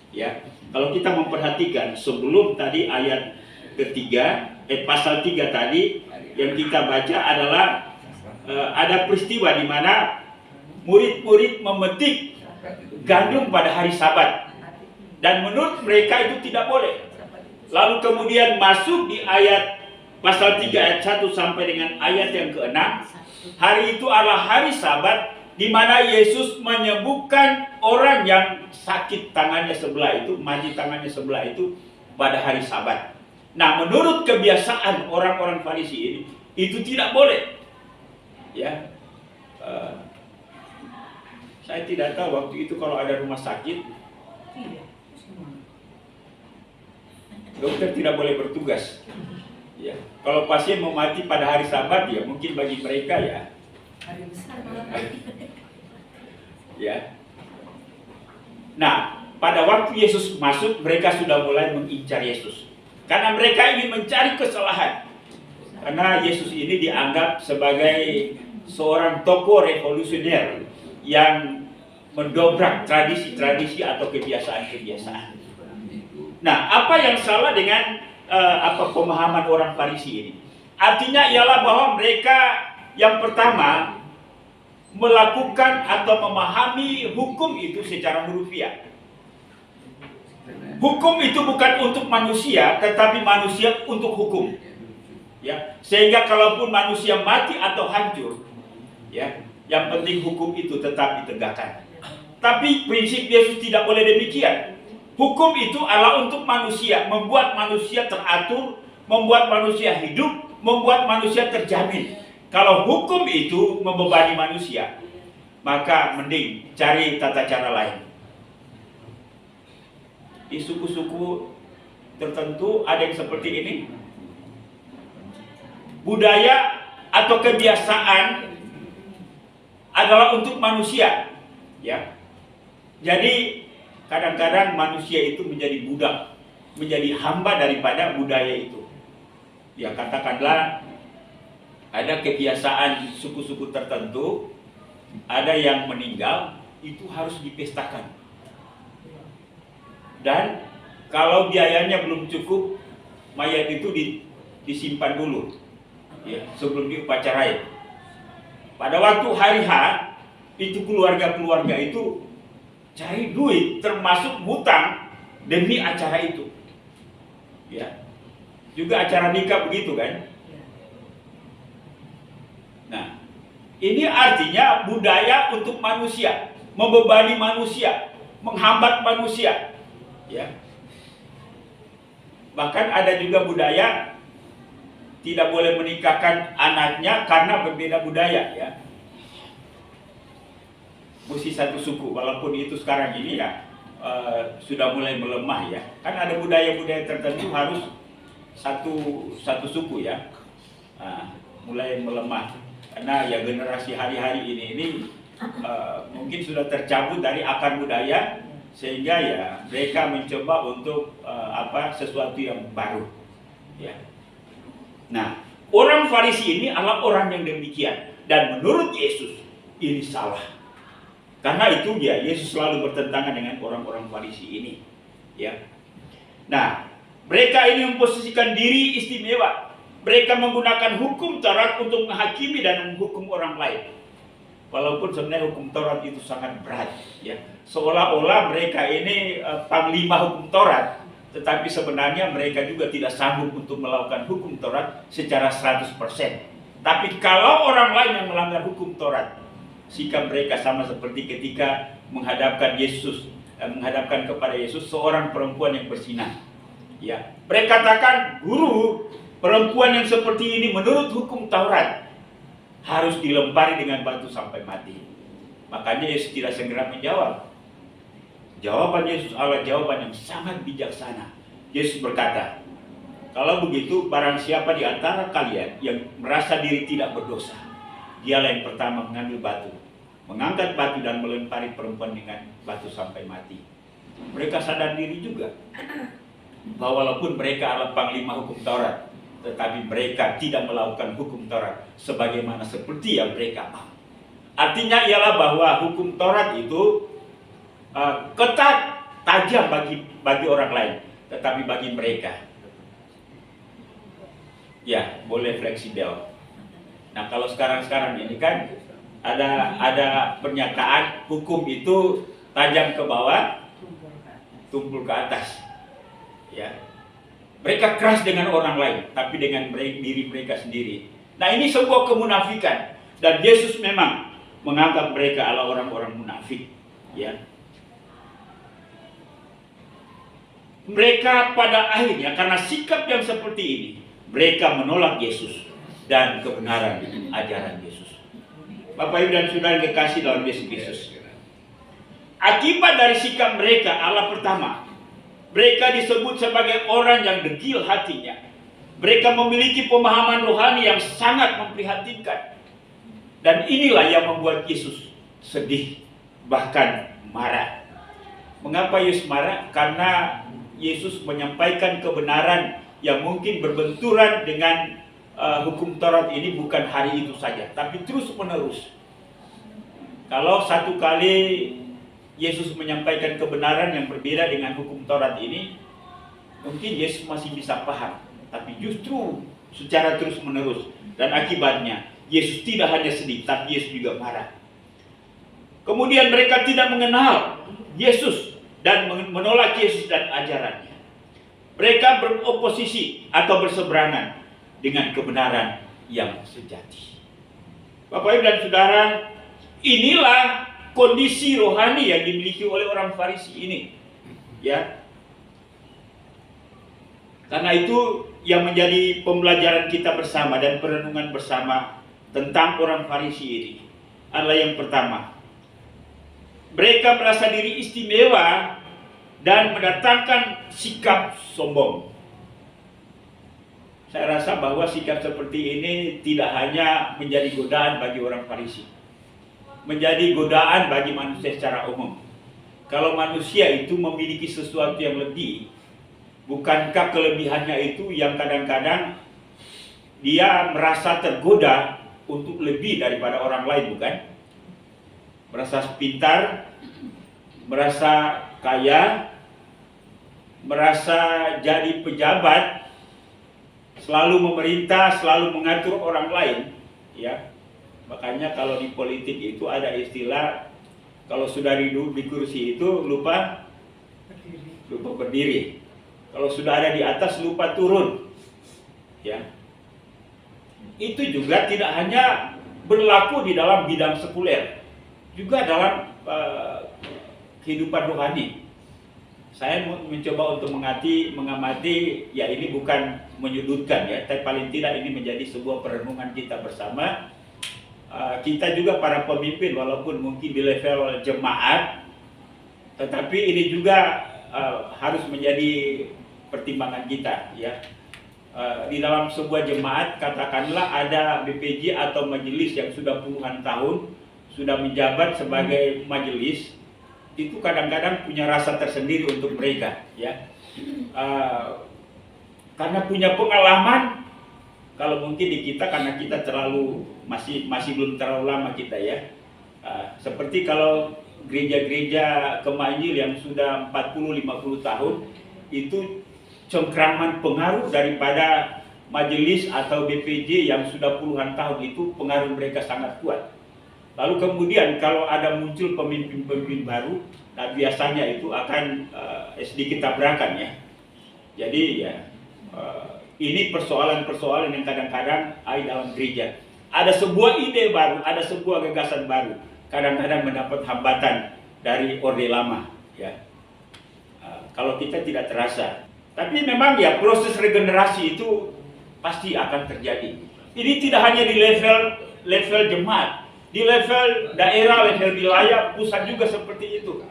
Ya, kalau kita memperhatikan sebelum tadi ayat ketiga, pasal 3 tadi yang kita baca adalah ada peristiwa di mana murid-murid memetik gandum pada hari Sabat dan menurut mereka itu tidak boleh. Lalu kemudian masuk di ayat pasal 3 ayat 1 sampai dengan ayat yang ke-6, hari itu adalah hari Sabat di mana Yesus menyembuhkan orang yang sakit tangannya sebelah itu, mati tangannya sebelah itu pada hari Sabat. Nah, menurut kebiasaan orang-orang Farisi ini, itu tidak boleh. Ya, saya tidak tahu waktu itu kalau ada rumah sakit, dokter tidak boleh bertugas. Ya, kalau pasien mau mati pada hari Sabat, ya mungkin bagi mereka ya. Ya. Nah, pada waktu Yesus masuk, mereka sudah mulai mengincar Yesus. Karena mereka ingin mencari kesalahan. Karena Yesus ini dianggap sebagai seorang tokoh revolusioner yang mendobrak tradisi-tradisi atau kebiasaan-kebiasaan. Nah, apa yang salah dengan pemahaman orang Farisi ini? Artinya ialah bahwa mereka yang pertama melakukan atau memahami hukum itu secara hurufiah. Hukum itu bukan untuk manusia, tetapi manusia untuk hukum. Ya, sehingga kalaupun manusia mati atau hancur, ya, yang penting hukum itu tetap ditegakkan. Tapi prinsip Yesus tidak boleh demikian. Hukum itu adalah untuk manusia, membuat manusia teratur, membuat manusia hidup, membuat manusia terjamin. Kalau hukum itu membebani manusia, maka mending cari tata cara lain. Di suku-suku tertentu ada yang seperti ini. Budaya atau kebiasaan adalah untuk manusia, ya. Jadi kadang-kadang manusia itu menjadi budak, menjadi hamba daripada budaya itu. Ya, katakanlah ada kebiasaan suku-suku tertentu, ada yang meninggal, itu harus dipestakan. Dan kalau biayanya belum cukup, mayat itu disimpan dulu, ya, sebelum diupacarai. Pada waktu hari H, itu keluarga-keluarga itu cari duit, termasuk hutang demi acara itu. Ya, juga acara nikah begitu kan? Nah, ini artinya budaya untuk manusia, membebani manusia, menghambat manusia. Ya, bahkan ada juga budaya tidak boleh menikahkan anaknya karena berbeda budaya, ya. Mesti satu suku, walaupun itu sekarang ini ya sudah mulai melemah, ya. Kan ada budaya-budaya tertentu harus satu suku, ya. Mulai melemah karena ya generasi hari-hari ini mungkin sudah tercabut dari akar budaya, sehingga ya mereka mencoba untuk sesuatu yang baru. Ya. Nah, orang Farisi ini adalah orang yang demikian, dan menurut Yesus ini salah. Karena itu Yesus selalu bertentangan dengan orang-orang Farisi ini. Ya. Nah, mereka ini memposisikan diri istimewa. Mereka menggunakan hukum Taurat untuk menghakimi dan menghukum orang lain. Walaupun sebenarnya hukum Taurat itu sangat berat, ya. Seolah-olah mereka ini panglima hukum Taurat, tetapi sebenarnya mereka juga tidak sanggup untuk melakukan hukum Taurat secara 100%. Tapi kalau orang lain yang melanggar hukum Taurat, sikap mereka sama seperti ketika menghadapkan kepada Yesus seorang perempuan yang bersinah. Ya, mereka katakan, "Guru, perempuan yang seperti ini menurut hukum Taurat harus dilempari dengan batu sampai mati." Makanya Yesus tidak segera menjawab. Jawaban Yesus adalah jawaban yang sangat bijaksana. Yesus berkata, "Kalau begitu, barang siapa di antara kalian yang merasa diri tidak berdosa, dialah yang pertama mengambil batu, mengangkat batu dan melempari perempuan dengan batu sampai mati." Mereka sadar diri juga bahwa walaupun mereka adalah panglima hukum Taurat, tetapi mereka tidak melakukan hukum Taurat sebagaimana seperti yang mereka mau. Artinya ialah bahwa hukum Taurat itu ketat, tajam bagi orang lain, tetapi bagi mereka ya boleh fleksibel. Nah, kalau sekarang ini kan ada pernyataan hukum itu tajam ke bawah, tumpul ke atas. Ya. Mereka keras dengan orang lain, tapi dengan diri mereka sendiri. Nah, ini sebuah kemunafikan, dan Yesus memang menganggap mereka adalah orang-orang munafik. Ya. Mereka pada akhirnya karena sikap yang seperti ini, mereka menolak Yesus dan kebenaran ajaran Yesus. Bapak Ibu dan Saudara yang kekasih dalam Yesus. Akibat dari sikap mereka adalah pertama, mereka disebut sebagai orang yang degil hatinya. Mereka memiliki pemahaman rohani yang sangat memprihatinkan. Dan inilah yang membuat Yesus sedih, bahkan marah. Mengapa Yesus marah? Karena Yesus menyampaikan kebenaran yang mungkin berbenturan dengan hukum Taurat ini bukan hari itu saja, tapi terus menerus. Kalau satu kali Yesus menyampaikan kebenaran yang berbeda dengan hukum Taurat ini, mungkin Yesus masih bisa paham. Tapi justru secara terus menerus, dan akibatnya Yesus tidak hanya sedih, tapi Yesus juga marah. Kemudian mereka tidak mengenal Yesus dan menolak Yesus dan ajarannya. Mereka beroposisi atau berseberangan dengan kebenaran yang sejati. Bapak Ibu dan Saudara, inilah kondisi rohani yang dimiliki oleh orang Farisi ini. Ya. Karena itu yang menjadi pembelajaran kita bersama dan perenungan bersama tentang orang Farisi ini adalah yang pertama, mereka merasa diri istimewa dan mendatangkan sikap sombong. Saya rasa bahwa sikap seperti ini tidak hanya menjadi godaan bagi orang Farisi, menjadi godaan bagi manusia secara umum. Kalau manusia itu memiliki sesuatu yang lebih, bukankah kelebihannya itu yang kadang-kadang dia merasa tergoda untuk lebih daripada orang lain, bukan? Merasa pintar, merasa kaya, merasa jadi pejabat, selalu memerintah, selalu mengatur orang lain, ya. Makanya kalau di politik itu ada istilah, kalau sudah duduk di kursi itu lupa berdiri. Kalau sudah ada di atas lupa turun. Ya. Itu juga tidak hanya berlaku di dalam bidang sekuler, juga dalam kehidupan rohani. Saya mencoba untuk mengamati, ya ini bukan menyudutkan ya, tapi paling tidak ini menjadi sebuah perenungan kita bersama. Kita juga para pemimpin, walaupun mungkin di level jemaat, tetapi ini juga harus menjadi pertimbangan kita ya. Di dalam sebuah jemaat, katakanlah ada BPJ atau majelis yang sudah puluhan tahun, sudah menjabat sebagai majelis, itu kadang-kadang punya rasa tersendiri untuk mereka, ya. Karena punya pengalaman, kalau mungkin di kita karena kita masih belum terlalu lama kita, ya. Seperti kalau gereja-gereja Kema Injil yang sudah 40-50 tahun, itu cengkraman pengaruh daripada majelis atau BPJ yang sudah puluhan tahun, itu pengaruh mereka sangat kuat. Lalu kemudian kalau ada muncul pemimpin-pemimpin baru, nah biasanya itu akan sedikit tabrakan, ya. Jadi ya ini persoalan-persoalan yang kadang-kadang ada dalam gereja. Ada sebuah ide baru, ada sebuah gagasan baru, kadang-kadang mendapat hambatan dari orde lama, ya. Kalau kita tidak terasa. Tapi memang ya proses regenerasi itu pasti akan terjadi. Ini tidak hanya di level jemaat. Di level daerah, level wilayah, pusat juga seperti itu.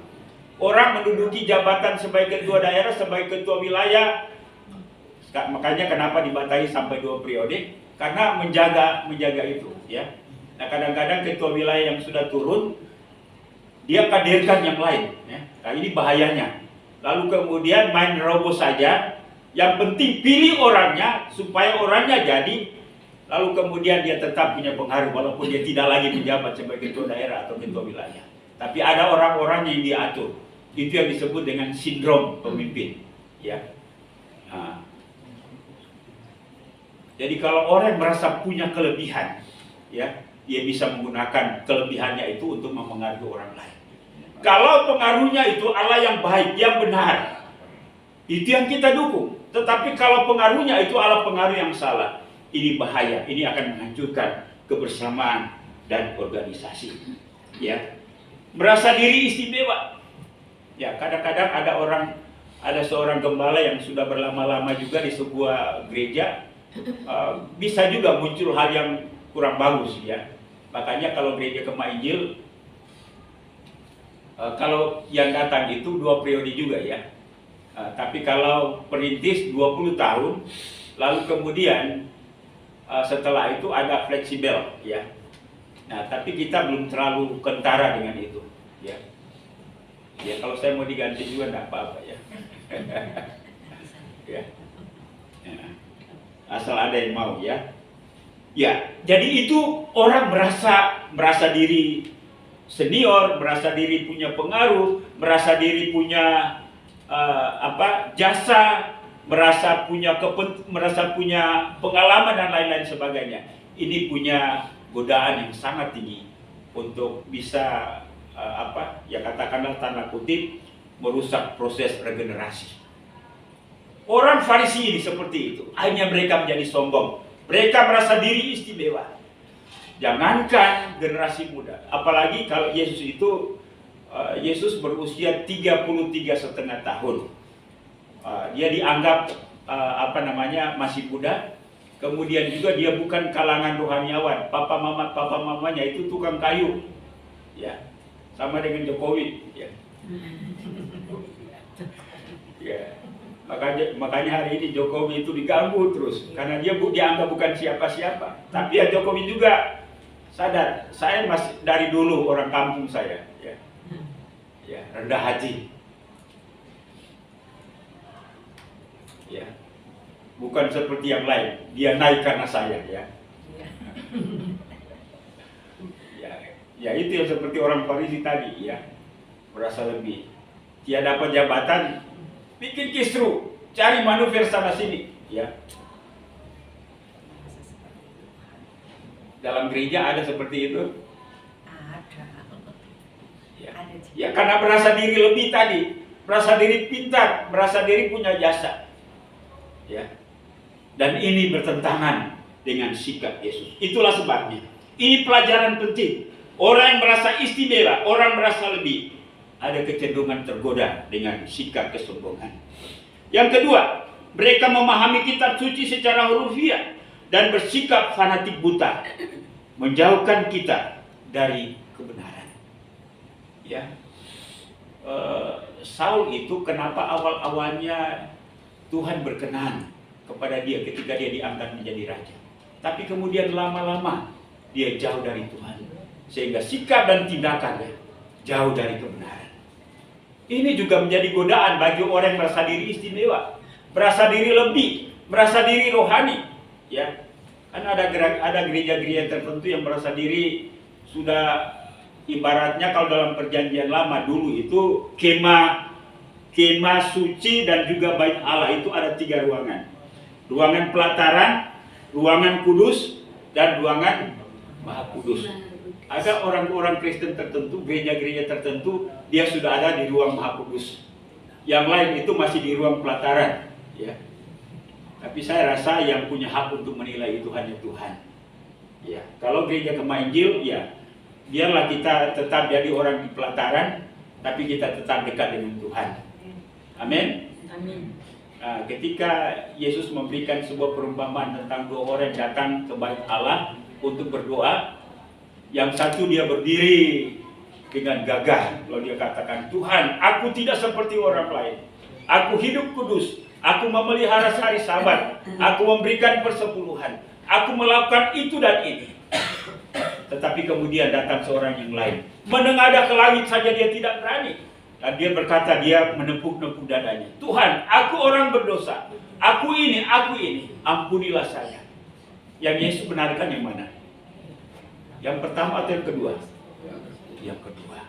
Orang menduduki jabatan sebagai ketua daerah, sebagai ketua wilayah. Makanya kenapa dibatasi sampai 2 periode? Karena menjaga itu, ya. Nah, kadang-kadang ketua wilayah yang sudah turun, dia kaderkan yang lain, ya. Nah, ini bahayanya. Lalu kemudian main nerobos saja. Yang penting pilih orangnya supaya orangnya jadi. Lalu kemudian dia tetap punya pengaruh walaupun dia tidak lagi menjabat sebagai ketua daerah atau ketua wilayah. Tapi ada orang-orang yang diatur. Itu yang disebut dengan sindrom pemimpin, ya. Nah, jadi kalau orang merasa punya kelebihan, ya, dia bisa menggunakan kelebihannya itu untuk mempengaruhi orang lain. Kalau pengaruhnya itu Allah yang baik, yang benar, itu yang kita dukung. Tetapi kalau pengaruhnya itu Allah pengaruh yang salah, ini bahaya, ini akan menghancurkan kebersamaan dan organisasi, ya. Merasa diri istimewa, ya. Kadang-kadang ada seorang gembala yang sudah berlama-lama juga di sebuah gereja, bisa juga muncul hal yang kurang bagus, ya. Makanya kalau gereja Kema Injil, kalau yang datang itu 2 periode juga, ya. Tapi kalau perintis 20 tahun, lalu kemudian setelah itu ada fleksibel, ya. Nah, tapi kita belum terlalu kentara dengan itu, ya. Ya, kalau saya mau diganti juga enggak apa-apa, ya. Ya. Asal ada yang mau, ya. Ya, jadi itu orang merasa diri senior, merasa diri punya pengaruh, merasa diri punya jasa, merasa punya pengalaman dan lain-lain sebagainya. Ini punya godaan yang sangat tinggi untuk bisa ya katakanlah tanda kutip merusak proses regenerasi. Orang Farisi ini seperti itu. Akhirnya mereka menjadi sombong. Mereka merasa diri istimewa. Jangankan generasi muda, apalagi kalau Yesus berusia 33,5 tahun. Dia dianggap masih muda. Kemudian juga dia bukan kalangan rohaniawan. Papa mamanya itu tukang kayu, ya, sama dengan Jokowi, ya. Ya. Makanya hari ini Jokowi itu diganggu terus karena dia dianggap bukan siapa-siapa. Tapi ya Jokowi juga sadar, saya masih dari dulu orang kampung saya, ya. Ya, rendah hati. Ya. Bukan seperti yang lain, dia naik karena saya, ya. Ya itu yang seperti orang Farisi tadi, ya. Merasa lebih. Dia dapat jabatan, bikin kisru, cari manuver sana sini, ya. Dalam gereja ada seperti itu? Ada. Ya. Ada. Ya karena merasa diri lebih tadi, merasa diri pintar, merasa diri punya jasa, ya. Dan ini bertentangan dengan sikap Yesus. Itulah sebabnya. Ini pelajaran penting. Orang yang merasa istimewa, orang merasa lebih, ada kecenderungan tergoda dengan sikap kesombongan. Yang kedua, mereka memahami kitab suci secara hurufiah dan bersikap fanatik buta, menjauhkan kita dari kebenaran. Ya, Saul itu kenapa awal-awalnya Tuhan berkenan kepada dia ketika dia diangkat menjadi raja, tapi kemudian lama-lama dia jauh dari Tuhan. sehingga sikap dan tindakannya jauh dari kebenaran. Ini juga menjadi godaan bagi orang yang merasa diri istimewa, merasa diri lebih, merasa diri rohani. Ya, kan ada gereja-gereja tertentu yang merasa diri sudah, ibaratnya kalau dalam perjanjian lama dulu itu kemah suci dan juga bait Allah itu ada 3 ruangan. Ruangan pelataran, ruangan kudus, dan ruangan maha kudus. Ada orang-orang Kristen tertentu, gereja-gereja tertentu, dia sudah ada di ruang maha kudus. Yang lain itu masih di ruang pelataran. Ya. Tapi saya rasa yang punya hak untuk menilai itu hanya Tuhan. Ya. Kalau gereja Kemah Injil, ya biarlah kita tetap jadi orang di pelataran, tapi kita tetap dekat dengan Tuhan. Amin. Amin. Nah, ketika Yesus memberikan sebuah perumpamaan tentang 2 orang yang datang ke bait Allah untuk berdoa, yang satu dia berdiri dengan gagah, lalu dia katakan, Tuhan, aku tidak seperti orang lain. Aku hidup kudus, aku memelihara hari Sabat, aku memberikan persepuluhan, aku melakukan itu dan ini. Tetapi kemudian datang seorang yang lain, menengadah ke langit saja dia tidak berani. Dan dia berkata, dia menepuk-nepuk dadanya, Tuhan, aku orang berdosa, aku ini, ampunilah saya. Yang Yesus benarkan yang mana? Yang pertama atau yang kedua? Yang kedua,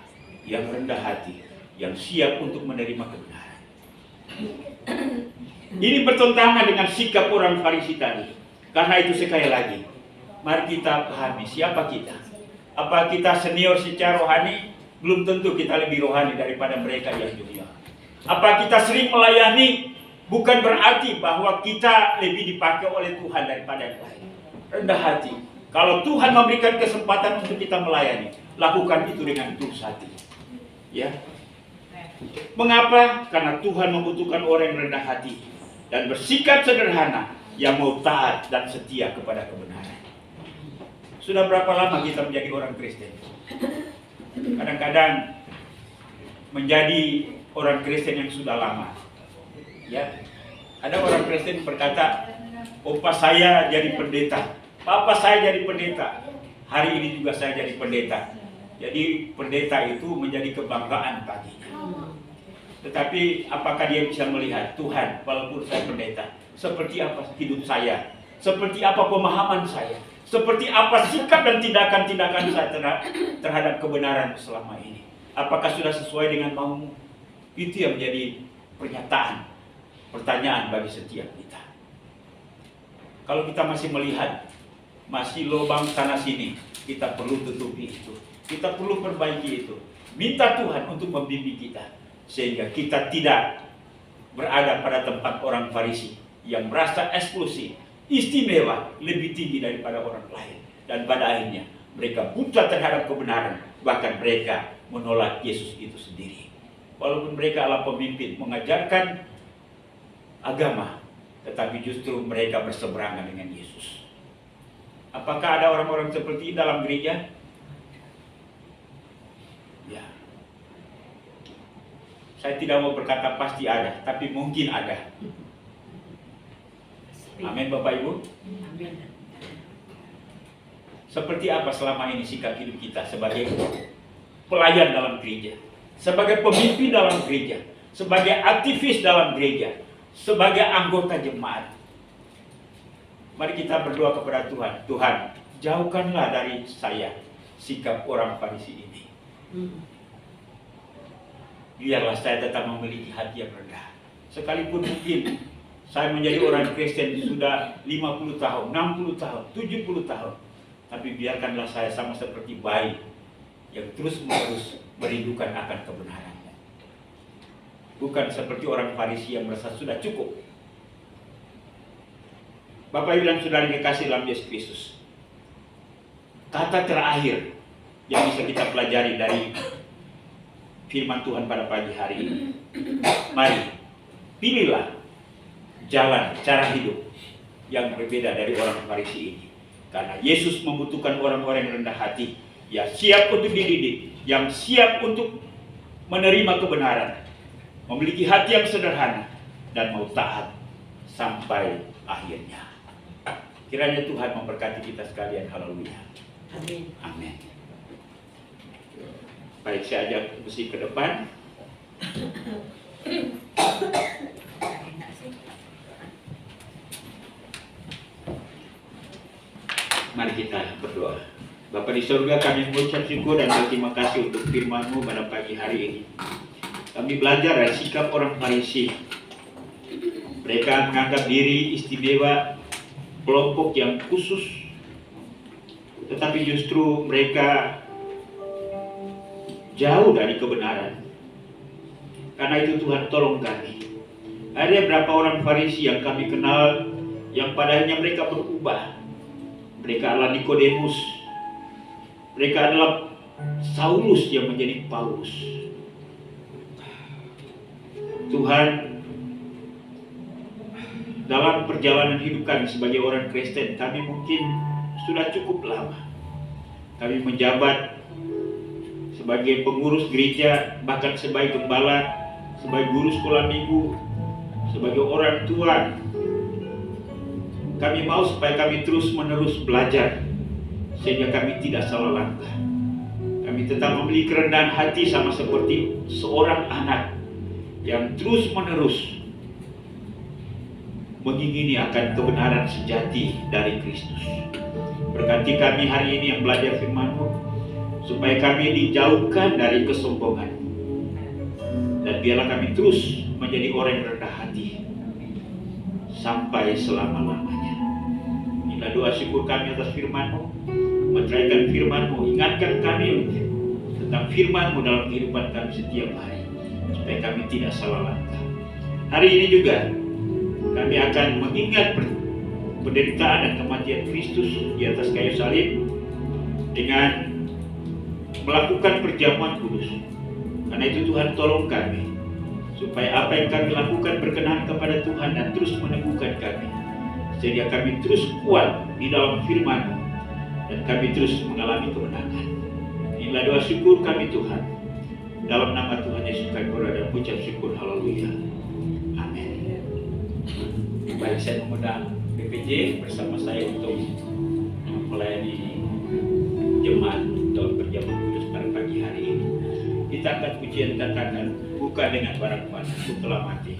yang rendah hati, yang siap untuk menerima kebenaran. Ini bertentangan dengan sikap orang Farisi tadi. Karena itu sekali lagi, mari kita pahami siapa kita. Apa kita senior secara rohani? Belum tentu kita lebih rohani daripada mereka yang junior. Apa kita sering melayani? Bukan berarti bahwa kita lebih dipakai oleh Tuhan daripada yang lain. Rendah hati. Kalau Tuhan memberikan kesempatan untuk kita melayani, lakukan itu dengan tulus hati. Ya. Mengapa? Karena Tuhan membutuhkan orang yang rendah hati dan bersikap sederhana, yang mau taat dan setia kepada kebenaran. Sudah berapa lama kita menjadi orang Kristen? Kadang-kadang menjadi orang Kristen yang sudah lama. Ya. Ada orang Kristen berkata, "Opa saya jadi pendeta. Papa saya jadi pendeta. Hari ini juga saya jadi pendeta." Jadi pendeta itu menjadi kebanggaan baginya. Tetapi apakah dia bisa melihat, Tuhan, walaupun saya pendeta, seperti apa hidup saya? Seperti apa pemahaman saya? Seperti apa sikap dan tindakan-tindakan saya terhadap kebenaran selama ini? Apakah sudah sesuai dengan maumu? Itu yang menjadi pernyataan, pertanyaan bagi setiap kita. Kalau kita masih melihat, masih lubang sana sini, kita perlu tutupi itu. Kita perlu perbaiki itu. Minta Tuhan untuk membimbing kita, sehingga kita tidak berada pada tempat orang Farisi yang merasa eksklusif, istimewa, lebih tinggi daripada orang lain. Dan pada akhirnya mereka buta terhadap kebenaran, bahkan mereka menolak Yesus itu sendiri. Walaupun mereka adalah pemimpin mengajarkan agama, tetapi justru mereka berseberangan dengan Yesus. Apakah ada orang-orang seperti ini dalam gereja? Ya. Saya tidak mau berkata pasti ada, tapi mungkin ada. Amin Bapak Ibu. Seperti apa selama ini sikap hidup kita sebagai pelayan dalam gereja, sebagai pemimpin dalam gereja, sebagai aktivis dalam gereja, sebagai anggota jemaat? Mari kita berdoa kepada Tuhan. Tuhan, jauhkanlah dari saya sikap orang Farisi ini. Biarlah saya tetap memiliki hati yang rendah. Sekalipun mungkin saya menjadi orang Kristen sudah 50 tahun, 60 tahun, 70 tahun. Tapi biarkanlah saya sama seperti bayi yang terus-menerus merindukan akan kebenarannya. Bukan seperti orang Farisi yang merasa sudah cukup. Bapak Ibu dan Saudara yang dikasihi dalam Yesus Kristus, kata terakhir yang bisa kita pelajari dari firman Tuhan pada pagi hari ini, mari pilihlah jalan cara hidup yang berbeda dari orang Farisi ini. Karena Yesus membutuhkan orang-orang yang rendah hati, yang siap untuk dididik, yang siap untuk menerima kebenaran, memiliki hati yang sederhana, dan mau taat sampai akhirnya. Kiranya Tuhan memberkati kita sekalian. Haleluya. Amin. Amin. Baik, saya ajak musik ke depan. Mari kita berdoa. Bapa di surga, kami mengucap syukur dan berterima kasih untuk firman-Mu pada pagi hari ini. Kami belajar dari sikap orang Farisi. Mereka menganggap diri istimewa, kelompok yang khusus, tetapi justru mereka jauh dari kebenaran. Karena itu Tuhan tolong kami. Ada beberapa orang Farisi yang kami kenal, yang padanya mereka berubah. Mereka adalah Nikodemus. Mereka adalah Saulus yang menjadi Paulus. Tuhan, dalam perjalanan hidup kami sebagai orang Kristen, kami mungkin sudah cukup lama. Kami menjabat sebagai pengurus gereja, bahkan sebagai gembala, sebagai guru sekolah minggu, sebagai orang tua. Kami mau supaya kami terus menerus belajar, sehingga kami tidak salah langkah. Kami tetap memiliki kerendahan hati sama seperti seorang anak yang terus menerus mengingini akan kebenaran sejati dari Kristus. Berkati kami hari ini yang belajar firman-Mu, supaya kami dijauhkan dari kesombongan. Dan biarlah kami terus menjadi orang yang rendah hati sampai selama-lamanya. Inilah doa syukur kami atas firman-Mu. Mencurahkan firman-Mu, ingatkan kami tentang firman-Mu dalam kehidupan kami setiap hari, supaya kami tidak salah langkah. Hari ini juga kami akan mengingat penderitaan dan kematian Kristus di atas kayu salib dengan melakukan perjamuan kudus. Karena itu Tuhan tolong kami, supaya apa yang kami lakukan berkenan kepada Tuhan dan terus meneguhkan kami, sehingga kami terus kuat di dalam firman-Mu dan kami terus mengalami kemenangan. Inilah doa syukur kami Tuhan. Dalam nama Tuhan Yesus kami berdoa dan ucap syukur. Haleluya. Amin. Baik, saya mengundang BPJ bersama saya untuk melayani jemaat dalam perjamuan kudus pada pagi hari ini. Kita akan pujian katakan, buka dengan barang puasa, aku telah mati.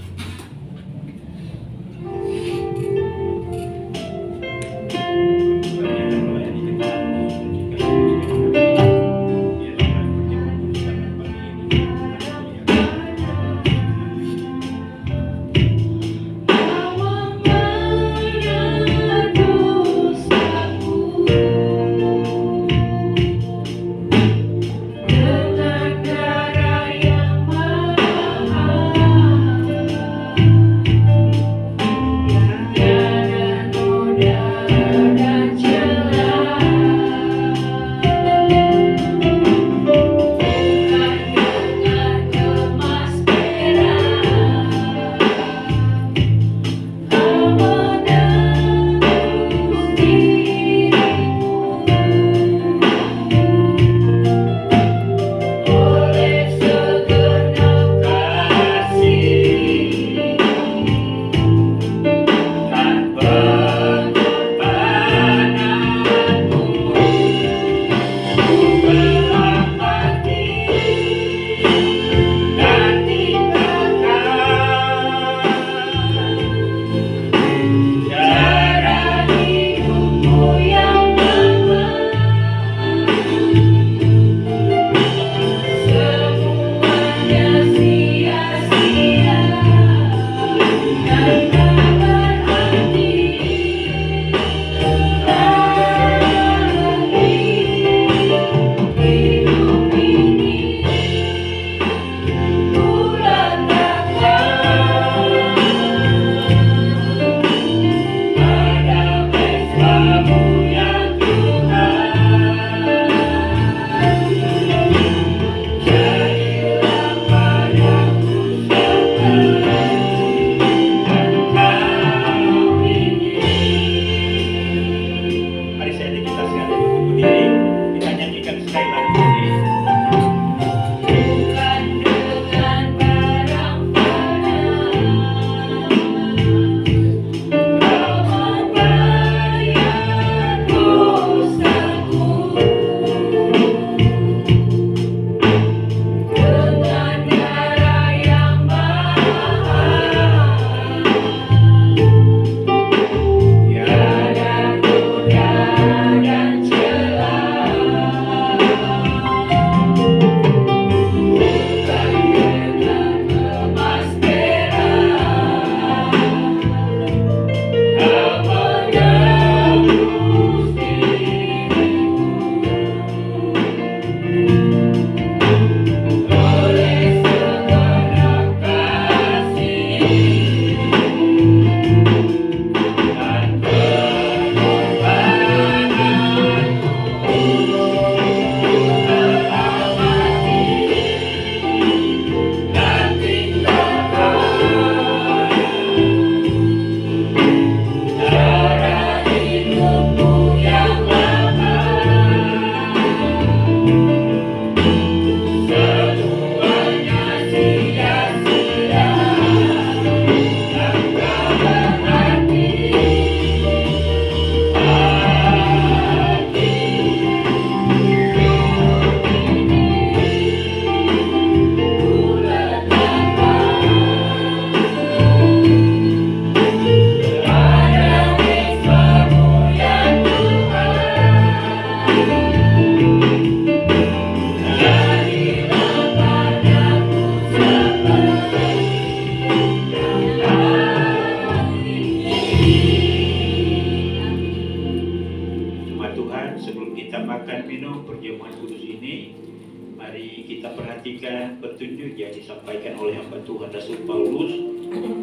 yang disampaikan oleh hamba Tuhan Rasul Paulus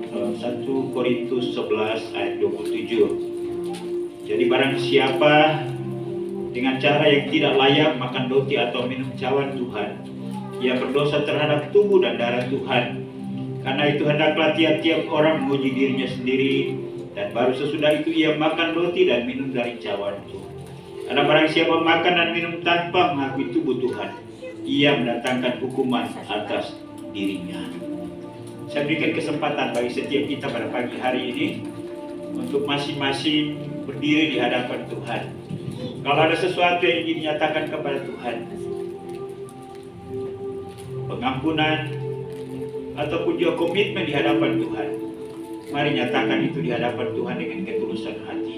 dalam 1 Korintus 11 ayat 27. Jadi barang siapa dengan cara yang tidak layak makan roti atau minum cawan Tuhan, ia berdosa terhadap tubuh dan darah Tuhan. Karena itu hendaklah tiap-tiap orang menguji dirinya sendiri, dan baru sesudah itu ia makan roti dan minum dari cawan Tuhan. Karena barang siapa makan dan minum tanpa mengakui tubuh Tuhan, ia mendatangkan hukuman atas dirinya. Saya berikan kesempatan bagi setiap kita pada pagi hari ini untuk masing-masing berdiri di hadapan Tuhan. Kalau ada sesuatu yang ingin dinyatakan kepada Tuhan, pengampunan ataupun juga komitmen di hadapan Tuhan, mari nyatakan itu di hadapan Tuhan dengan ketulusan hati.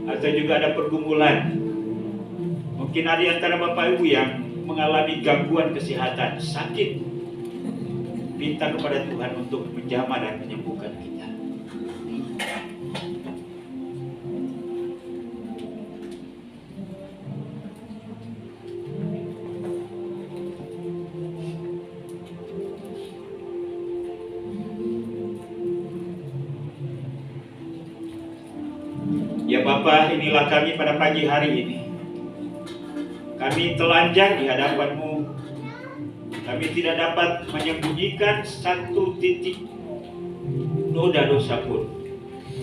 Atau juga ada pergumulan, mungkin ada di antara Bapak Ibu yang mengalami gangguan kesehatan, sakit, minta kepada Tuhan untuk menjamah dan menyembuhkan kita. Ya Bapa, inilah kami pada pagi hari ini. Kami telanjang di hadapan-Mu. Kami tidak dapat menyembunyikan satu titik noda dosa pun.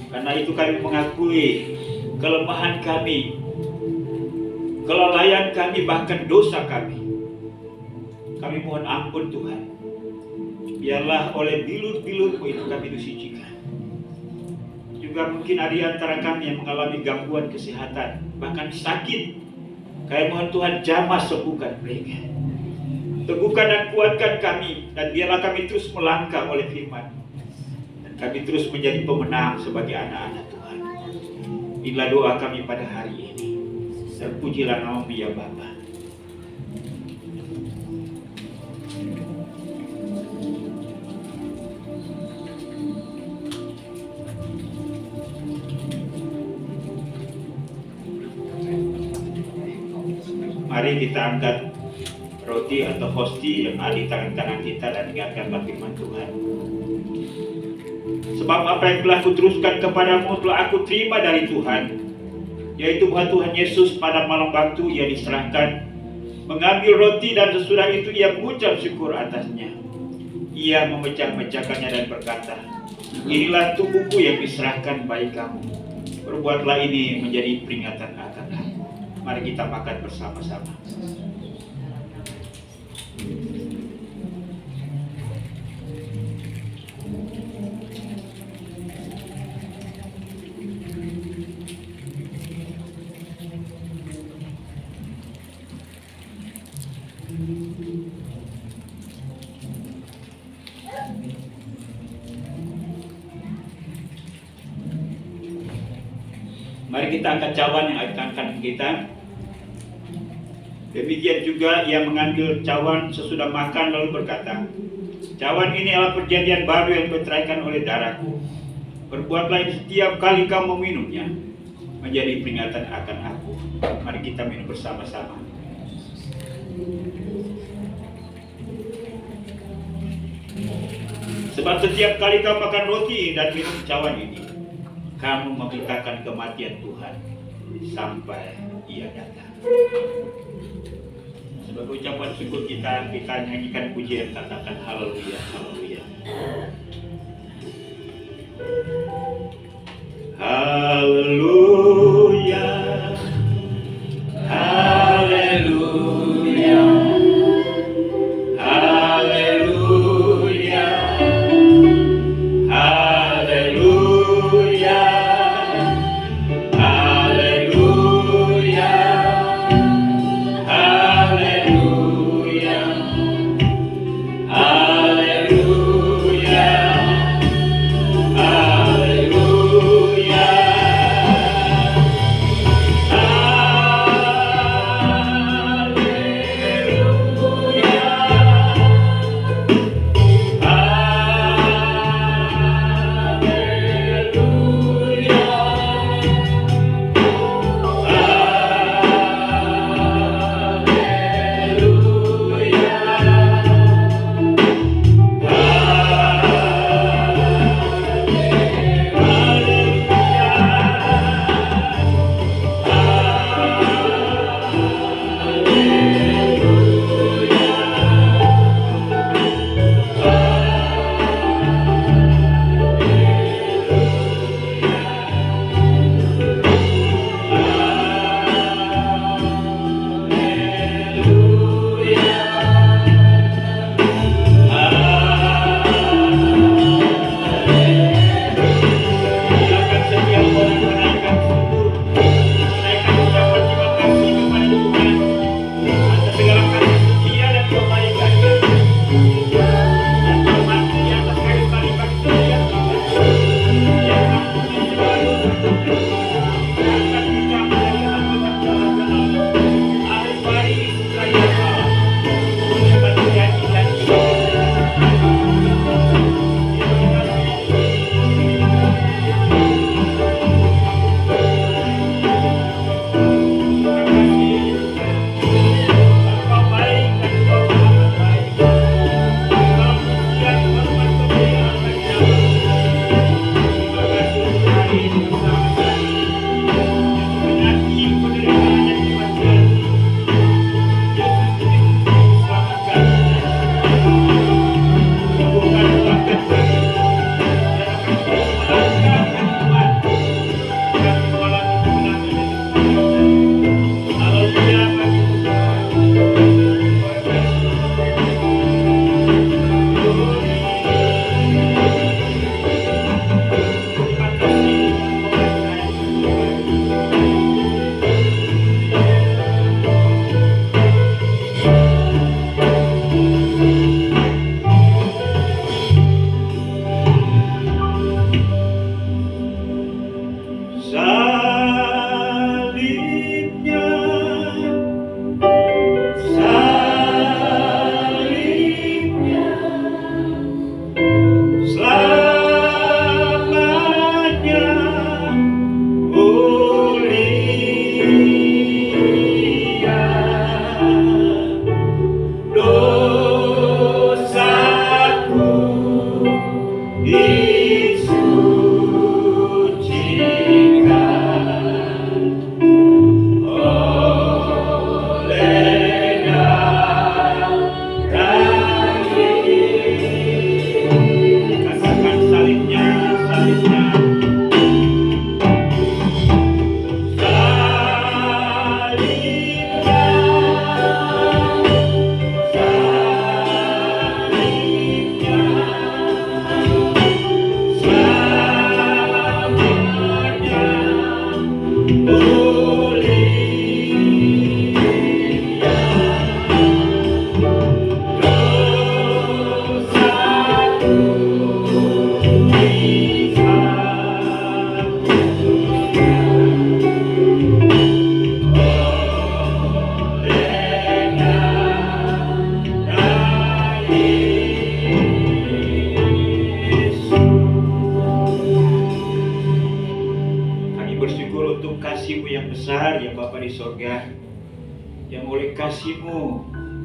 Karena itu kami mengakui kelemahan kami, kelalaian kami, bahkan dosa kami. Kami mohon ampun Tuhan. Biarlah oleh bilur-bilur-Mu itu kami disucikan. Juga mungkin ada di antara kami yang mengalami gangguan kesehatan, bahkan sakit. Kami mohon Tuhan jamah sembuhkan mereka. Teguhkan dan kuatkan kami, dan biarlah kami terus melangkah oleh firman, dan kami terus menjadi pemenang sebagai anak-anak Tuhan. Inilah doa kami pada hari ini. Terpujilah nama-Mu ya Bapa. Mari kita angkat roti atau hosti yang ada di tangan-tangan kita dan ingatkanlah firman Tuhan. Sebab apa yang telah kuteruskan kepadamu telah aku terima dari Tuhan, yaitu bahwa Tuhan Yesus pada malam waktu ia diserahkan, mengambil roti dan sesudah itu ia mengucap syukur atasnya. Ia memecah-mecahkannya dan berkata, inilah tubuhku yang diserahkan bagi kamu. Perbuatlah ini menjadi peringatan akan aku. Mari kita makan bersama-sama. Mari kita angkat cawan yang akan kita. Demikian juga ia mengambil cawan sesudah makan lalu berkata, cawan ini adalah perjanjian baru yang diperceraikan oleh darahku. Berbuatlah ini setiap kali kamu meminumnya, menjadi peringatan akan aku. Mari kita minum bersama-sama. Sebab setiap kali kamu makan roti dan minum cawan ini, kamu memberitakan kematian Tuhan sampai ia datang. Sebagai ucapan syukur kita nyanyikan pujian, katakan haleluya, haleluya. Haleluya, haleluya, haleluya, haleluya, haleluya, haleluya, haleluya.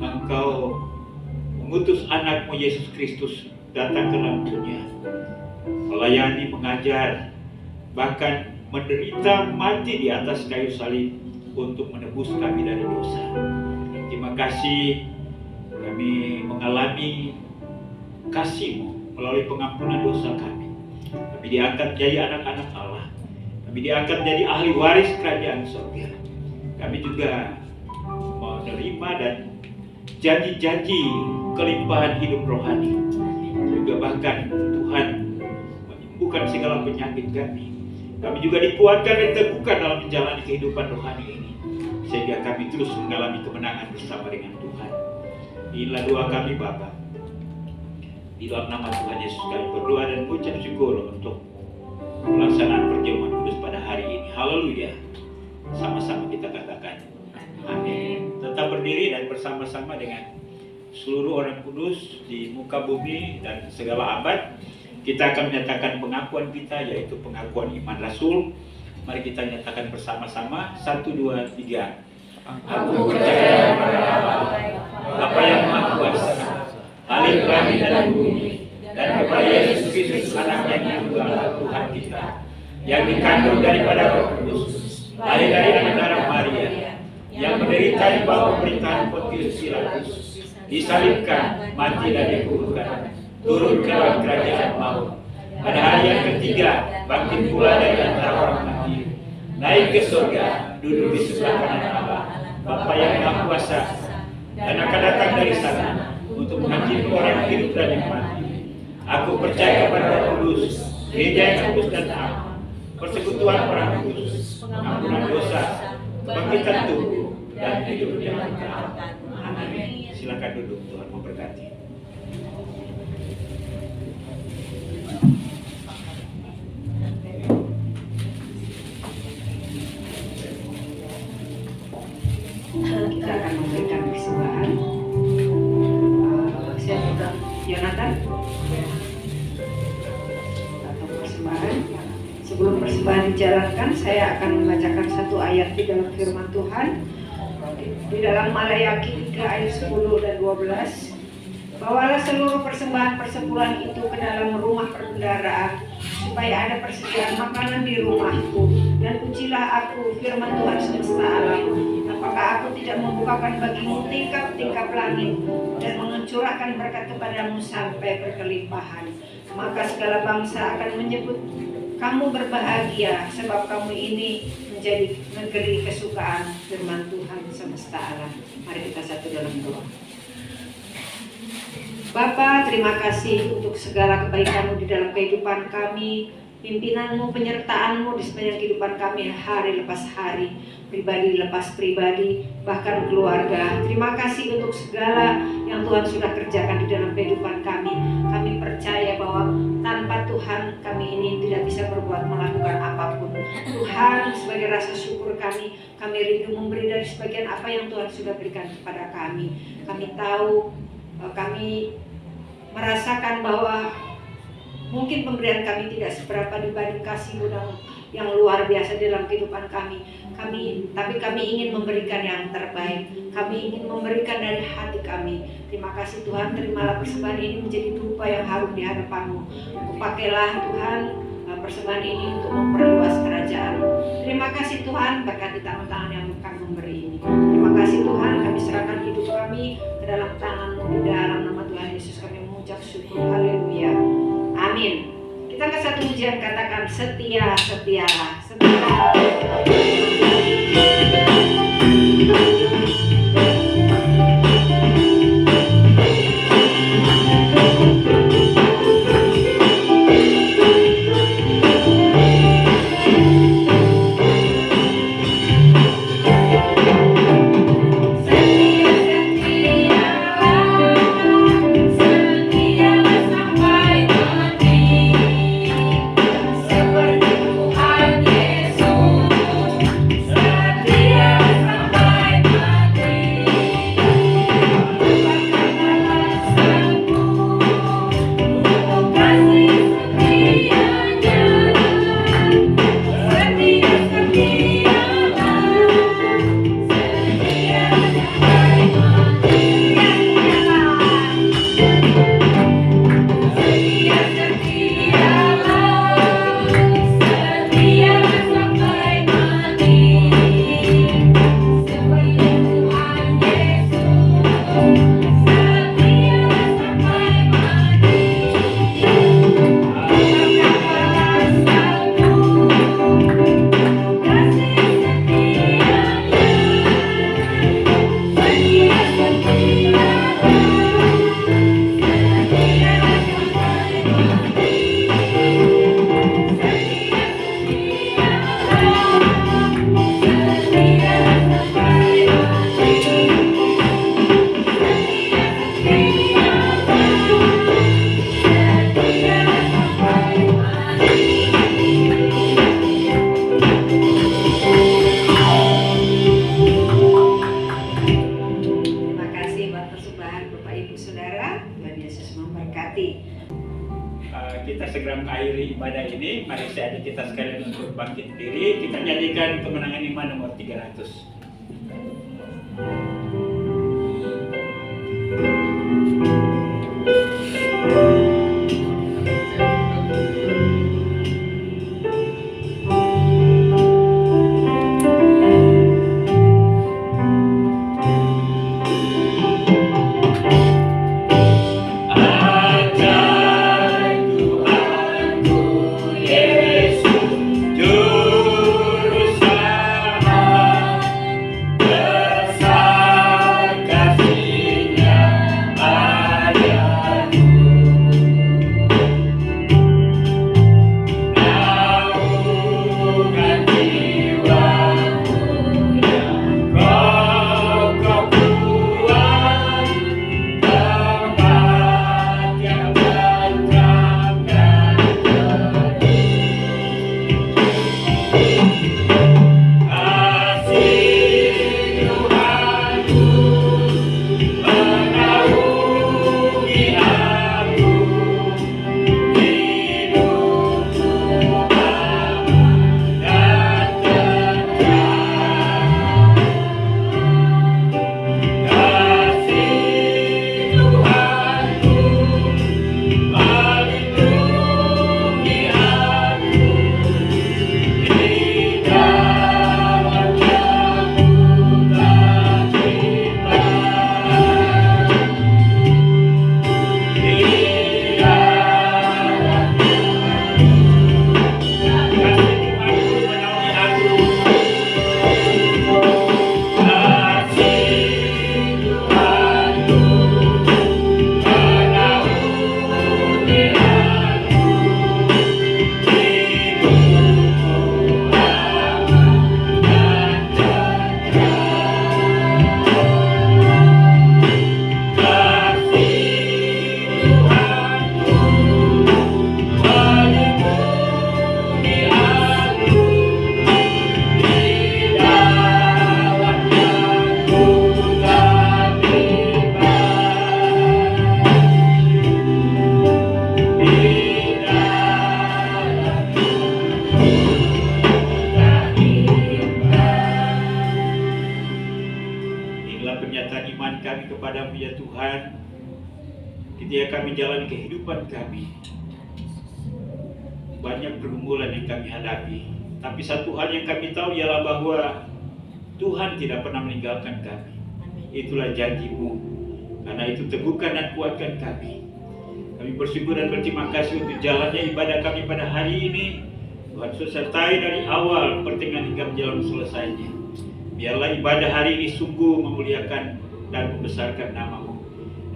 Engkau mengutus anakmu Yesus Kristus datang ke dalam dunia, melayani, mengajar, bahkan menderita mati di atas kayu salib untuk menebus kami dari dosa. Terima kasih kami mengalami kasih-Mu melalui pengampunan dosa kami. Kami diangkat jadi anak-anak Allah. Kami diangkat jadi ahli waris kerajaan surga. Kami juga menerima dan janji-janji kelimpahan hidup rohani. Juga bahkan Tuhan menyembuhkan segala penyakit kami. Kami juga dikuatkan dan diteguhkan dalam menjalani kehidupan rohani ini, sehingga kami terus mengalami kemenangan bersama dengan Tuhan. Inilah doa kami Bapa. Di dalam nama Tuhan Yesus kami berdoa dan mengucap syukur untuk pelaksanaan perjamuan kudus pada hari ini. Haleluya. Sama-sama kita katakan amin. Tetap berdiri dan bersama-sama dengan seluruh orang kudus di muka bumi dan segala abad, kita akan menyatakan pengakuan kita, yaitu pengakuan iman Rasul. Mari kita nyatakan bersama-sama. 1, 2, 3. Aku percaya kepada Allah, Bapa yang Maha Kuasa, Khalik langit dan bumi, dan kepada Yesus Kristus Anaknya yang tunggal Tuhan kita, yang dikandung daripada Roh Kudus, lahir dari anak darah Maria, yang menderita di bawah pemerintahan Pontius Pilatus, disalibkan, mati dan dikuburkan, turun ke dalam kerajaan maut. Pada hari yang ketiga, bangkit pula dari antara orang mati, naik ke surga, duduk di sebelah kanan Allah, Bapa yang Maha Kuasa, dan akan datang dari sana untuk menghakimi orang hidup dan yang mati. Aku percaya kepada Roh Kudus, gereja yang kudus dan am, persekutuan orang kudus, pengampunan dosa, kebangkitan tubuh, dan hidup yang kekal. Amin. Silakan duduk, Tuhan memberkati. Kita akan memberikan persembahan. Saya juga Jonathan atau persembahan. Sebelum persembahan dijalankan, saya akan membacakan satu ayat di dalam firman Tuhan. Di dalam Malayaki 3 ayat 10 dan 12. Bawalah seluruh persembahan persepuluhan itu ke dalam rumah perbendaharaan, supaya ada persediaan makanan di rumahku. Dan ujilah aku, firman Tuhan semesta alam, apakah aku tidak membukakan bagimu tingkap-tingkap langit dan mencurahkan berkat kepadamu sampai berkelimpahan. Maka segala bangsa akan menyebut kamu berbahagia, sebab kamu ini menjadi negeri kesukaan, firman Tuhan semesta alam. Mari kita satu dalam doa. Bapa, terima kasih untuk segala kebaikan-Mu di dalam kehidupan kami, pimpinan-Mu, penyertaan-Mu di sepanjang kehidupan kami hari lepas hari, pribadi lepas pribadi, bahkan keluarga. Terima kasih untuk segala yang Tuhan sudah kerjakan di dalam kehidupan kami. Kami percaya bahwa tanpa Tuhan kami ini tidak bisa berbuat melakukan apapun. Tuhan, sebagai rasa syukur kami rindu memberi dari sebagian apa yang Tuhan sudah berikan kepada kami. Kami tahu, kami merasakan bahwa mungkin pemberian kami tidak seberapa dibanding kasih-Mu yang luar biasa dalam kehidupan kami. Tapi kami ingin memberikan yang terbaik. Kami ingin memberikan dari hati kami. Terima kasih Tuhan, terimalah persembahan ini menjadi dupa yang harum di hadapan-Mu. pakailah Tuhan persembahan ini untuk memperluas kerajaan. Terima kasih Tuhan, berkati tangan-tangan yang akan memberi ini. Terima kasih Tuhan, kami serahkan hidup kami ke dalam tangan-Mu. Di dalam nama Tuhan Yesus kami mengucap syukur. Haleluya. Amin. Kita ke satu pujian, katakan setia, setialah, setia. Kita segera mengakhiri ibadah ini. Mari saya ajak kita sekalian untuk bangkit diri. Kita nyanyikan kemenangan iman nomor 300. Kepadamu ya Tuhan, ketika kami jalan kehidupan kami, banyak pergumulan yang kami hadapi. Tapi satu hal yang kami tahu ialah bahwa Tuhan tidak pernah meninggalkan kami. Itulah janji-Mu. Karena itu teguhkan dan kuatkan kami. Kami bersyukur dan berterima kasih untuk jalannya ibadah kami pada hari ini. Tuhan sertai dari awal, pertengahan hingga menjelang selesainya. Biarlah ibadah hari ini sungguh memuliakan dan membesarkan nama-Mu.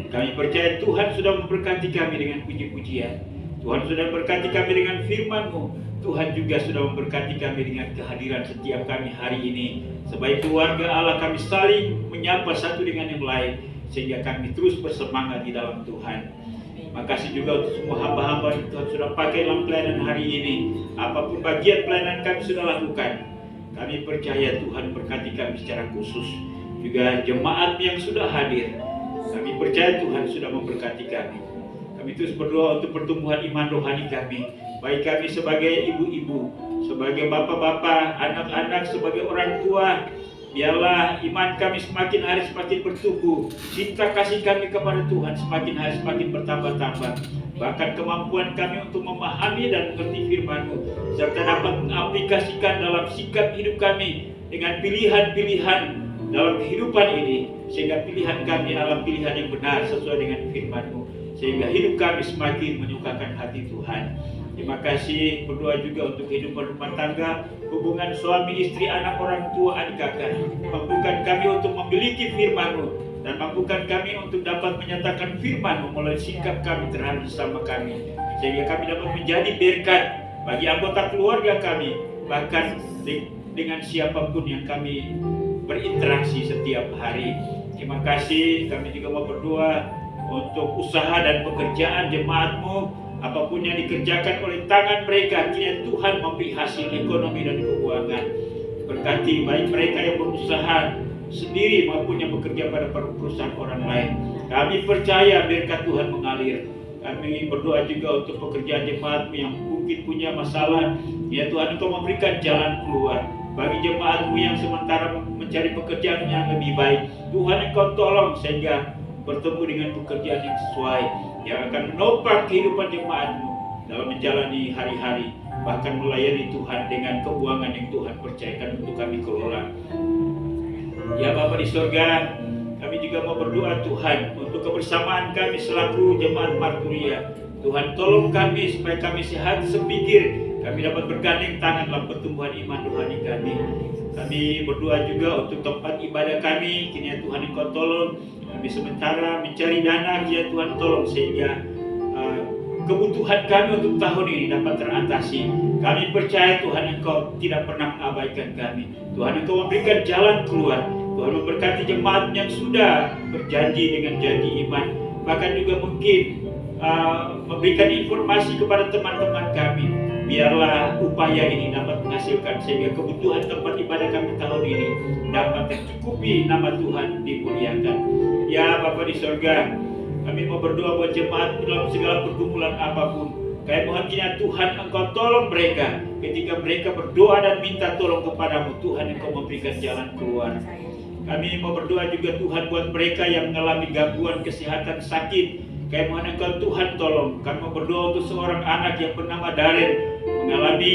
Kami percaya Tuhan sudah memberkati kami dengan puji-pujian. Tuhan sudah memberkati kami dengan firman-Mu. Tuhan juga sudah memberkati kami dengan kehadiran setiap kami hari ini. Sebagai keluarga Allah kami saling menyapa satu dengan yang lain, sehingga kami terus bersemangat di dalam Tuhan. Terima kasih juga untuk semua hamba-hamba yang Tuhan sudah pakai dalam pelayanan hari ini. Apapun bagian pelayanan kami sudah lakukan, kami percaya Tuhan berkati kami secara khusus. Juga jemaat yang sudah hadir, kami percaya Tuhan sudah memberkati kami. Kami terus berdoa untuk pertumbuhan iman rohani kami, baik kami sebagai ibu-ibu, sebagai bapak-bapak, anak-anak, sebagai orang tua. Biarlah iman kami semakin hari semakin bertumbuh, cinta kasih kami kepada Tuhan semakin hari semakin bertambah-tambah. Bahkan kemampuan kami untuk memahami dan mengerti firman-Mu, serta dapat mengaplikasikan dalam sikap hidup kami dengan pilihan-pilihan dalam kehidupan ini, sehingga pilihan kami adalah pilihan yang benar sesuai dengan firman-Mu, sehingga hidup kami semakin menyukakan hati Tuhan. Terima kasih, berdoa juga untuk kehidupan rumah tangga, hubungan suami istri, anak, orang tua, adik kakak. Mampukan kami untuk memiliki firman-Mu, dan mampukan kami untuk dapat menyatakan firman-Mu melalui sikap kami terhadap sesama kami, sehingga kami dapat menjadi berkat bagi anggota keluarga kami, bahkan dengan siapapun yang kami berinteraksi setiap hari. Terima kasih. Kami juga mau berdoa untuk usaha dan pekerjaan jemaat-Mu. Apapun yang dikerjakan oleh tangan mereka, kiranya Tuhan memberi hasil ekonomi dan keuangan. Berkati baik mereka yang berusaha sendiri maupun yang bekerja pada perusahaan orang lain. Kami percaya berkat Tuhan mengalir. Kami berdoa juga untuk pekerjaan jemaat yang mungkin punya masalah. Ya Tuhan, Engkau memberikan jalan keluar. Bagi jemaat-Mu yang sementara mencari pekerjaan yang lebih baik, Tuhan Engkau tolong sehingga bertemu dengan pekerjaan yang sesuai, yang akan menopang kehidupan jemaat-Mu dalam menjalani hari-hari, bahkan melayani Tuhan dengan keuangan yang Tuhan percayakan untuk kami kelola. Ya Bapa di surga, kami juga mau berdoa Tuhan untuk kebersamaan kami selaku jemaat Marturia. Tuhan tolong kami supaya kami sehat sepikir, kami dapat bergandeng tangan dalam pertumbuhan iman rohani kami. Kami berdoa juga untuk tempat ibadah kami, kiranya Tuhan Engkau tolong. Kami sementara mencari dana, kiranya Tuhan tolong sehingga kebutuhan kami untuk tahun ini dapat teratasi. Kami percaya Tuhan Engkau tidak pernah mengabaikan kami. Tuhan Engkau memberikan jalan keluar. Tuhan memberkati jemaat yang sudah berjanji dengan janji iman. Bahkan juga mungkin memberikan informasi kepada teman-teman kami. Biarlah upaya ini dapat menghasilkan sehingga kebutuhan tempat ibadah kami tahun ini dapat tercukupi, nama Tuhan dimuliakan. Ya Bapa di surga, kami mau berdoa buat jemaat dalam segala pergumulan apapun. Kami mohon kiranya Tuhan Engkau tolong mereka ketika mereka berdoa dan minta tolong kepadamu. Tuhan Engkau memberikan jalan keluar. Kami mau berdoa juga Tuhan buat mereka yang mengalami gangguan kesehatan sakit. Kami mohon Engkau Tuhan tolong. Kami mau berdoa untuk seorang anak yang bernama Darren mengalami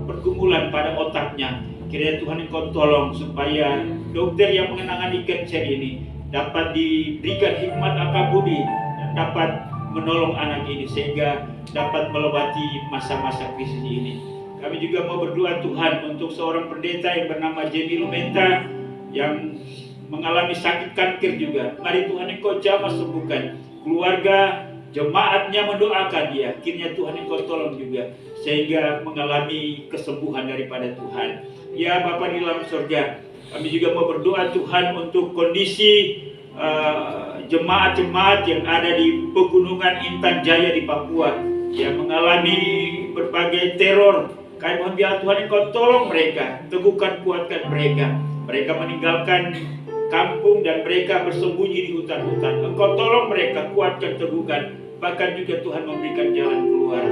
pergumulan pada otaknya. Kiranya Tuhan Engkau tolong supaya dokter yang menangani kanker ini dapat diberikan hikmat akal budi dan dapat menolong anak ini sehingga dapat melewati masa-masa krisis ini. Kami juga mau berdoa Tuhan untuk seorang pendeta yang bernama Jenny Lumenta yang mengalami sakit kanker juga. Mari Tuhan Engkau jamah sembuhkan. Keluarga, jemaatnya mendoakan dia. Kiranya Tuhan Engkau tolong juga sehingga mengalami kesembuhan daripada Tuhan. Ya Bapa di dalam surga, kami juga mau berdoa Tuhan untuk kondisi jemaat-jemaat yang ada di pegunungan Intan Jaya di Papua yang mengalami berbagai teror. Kami mohon biar Tuhan Engkau tolong mereka, teguhkan, kuatkan mereka. Mereka meninggalkan kampung dan mereka bersembunyi di hutan-hutan. Engkau tolong mereka, kuatkan, teguhkan. Bahkan juga Tuhan memberikan jalan keluar.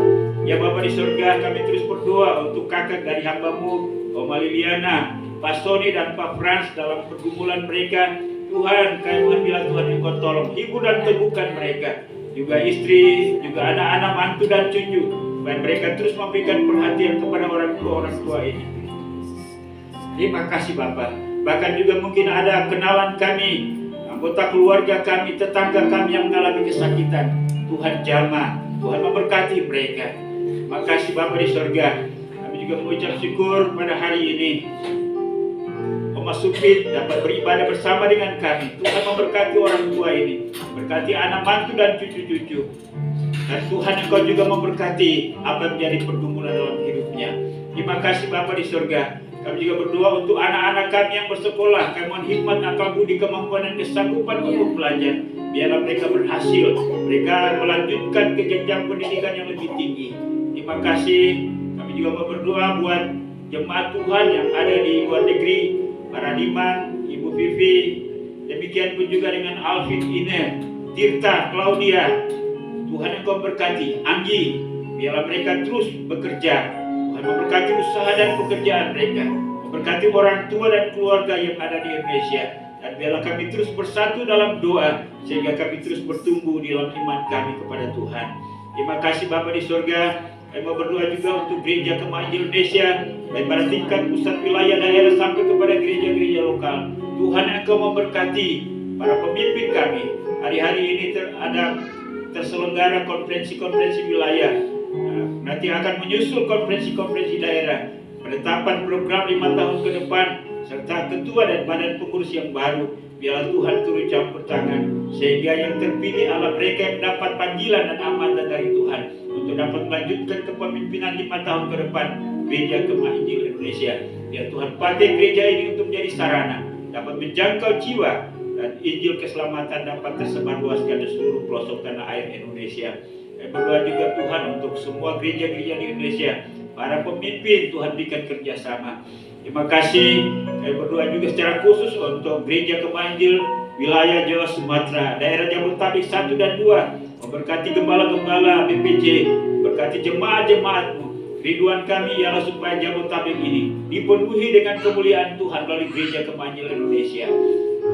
Ya Bapa di surga, kami terus berdoa untuk kakak dari hamba-Mu, Oma Liliana, Pak Sony dan Pak Frans dalam pergumulan mereka. Tuhan, kami mohon bila Tuhan Engkau tolong, hibur dan teguhkan mereka. Juga istri, juga anak-anak, mantu dan cucu. supaya mereka terus memberikan perhatian kepada orang tua ini. Terima kasih Bapak. Bahkan juga mungkin ada kenalan kami, anggota keluarga kami, tetangga kami yang mengalami kesakitan. Tuhan jamah, Tuhan memberkati mereka. Terima kasih Bapak di surga. Kami juga mengucap syukur pada hari ini Oma Supit dapat beribadah bersama dengan kami. Tuhan memberkati orang tua ini, berkati anak mantu dan cucu-cucu. Dan Tuhan Engkau juga memberkati apa yang menjadi pergumulan dalam hidupnya. Terima kasih Bapa di surga. Kami juga berdoa untuk anak-anak kami yang bersekolah. Kami mohon hikmat, akal budi, kemampuan dan kesanggupan untuk belajar. Biarlah mereka berhasil. Mereka melanjutkan ke jenjang pendidikan yang lebih tinggi. Terima kasih. Kami juga mau berdoa buat jemaat Tuhan yang ada di luar negeri. Para Diman, Ibu Vivi. Demikian pun juga dengan Alvin, Ine, Tirta, Claudia. Tuhan Engkau berkati Anggi, biarlah mereka terus bekerja. Tuhan memberkati usaha dan pekerjaan mereka, memberkati orang tua dan keluarga yang ada di Indonesia. Dan biarlah kami terus bersatu dalam doa, sehingga kami terus bertumbuh di dalam iman kami kepada Tuhan. Terima kasih Bapa di surga. Kami mau berdoa juga untuk gereja Kemah Injil Indonesia, baik pada tingkat pusat, wilayah, daerah sampai kepada gereja-gereja lokal. Tuhan Engkau memberkati para pemimpin kami. Hari-hari ini ada terselenggara konferensi-konferensi wilayah. Nanti akan menyusul konferensi-konferensi daerah. Penetapan program 5 tahun ke depan serta ketua dan badan pengurus yang baru. Biarlah Tuhan turut campur tangan sehingga yang terpilih adalah mereka yang mendapat panggilan dan amanat dari Tuhan untuk dapat melanjutkan kepemimpinan 5 tahun ke depan Gereja Kemah Injil Indonesia. Biar Tuhan pakai gereja ini untuk menjadi sarana dapat menjangkau jiwa dan Injil keselamatan dapat tersebar luaskan di seluruh pelosok tanah air Indonesia. Saya berdoa juga Tuhan untuk semua gereja-gereja di Indonesia, para pemimpin Tuhan berikan kerjasama. Terima kasih. Saya berdoa juga secara khusus untuk Gereja Kemah Injil wilayah Jawa Sumatera, daerah Jabodetabek 1 dan 2. Memberkati gembala-gembala BPJ, berkati jemaat-jemaatmu. Ridwan kami ialah supaya Jabodetabek ini dipenuhi dengan kemuliaan Tuhan melalui Gereja Kemah Injil Indonesia.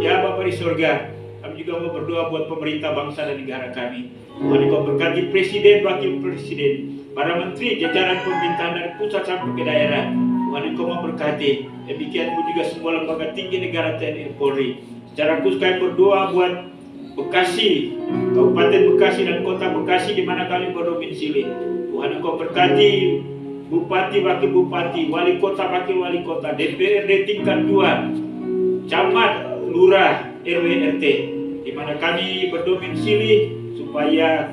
Ya Bapa di surga, kami juga mau berdoa buat pemerintah bangsa dan negara kami. Tuhan Engkau berkati presiden, wakil presiden, para menteri, jajaran pemerintahan dari pusat sampai ke daerah. Tuhan Engkau memberkati. Demikian pun juga semua lembaga tinggi negara TNI Polri. Secara khusus kami berdoa buat Bekasi, Kabupaten Bekasi dan Kota Bekasi di mana kami berdomisili. Tuhan Engkau berkati Bupati, Wakil Bupati, Wali Kota, Wakil Wali Kota, DPRD tingkat 2, Camat, Lurah, RW, RT, di mana kami berdomisili supaya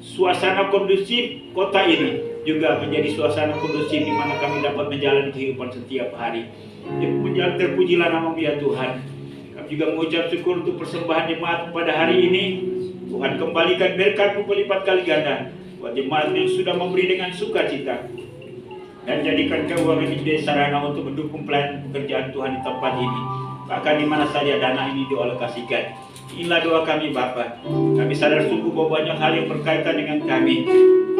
suasana kondusif kota ini juga menjadi suasana kondusif di mana kami dapat menjalani kehidupan setiap hari. Terpujilah nama ya Tuhan. Kami juga mengucap syukur untuk persembahan jemaat pada hari ini. Tuhan kembalikan berkat berlipat kali ganda buat jemaat yang sudah memberi dengan sukacita. Dan jadikan keuangan ini menjadi sarana untuk mendukung pelayanan pekerjaan Tuhan di tempat ini. Bahkan di mana saja dana ini dialokasikan. Inilah doa kami Bapa. Kami sadar sungguh bahwa banyak hal yang berkaitan dengan kami.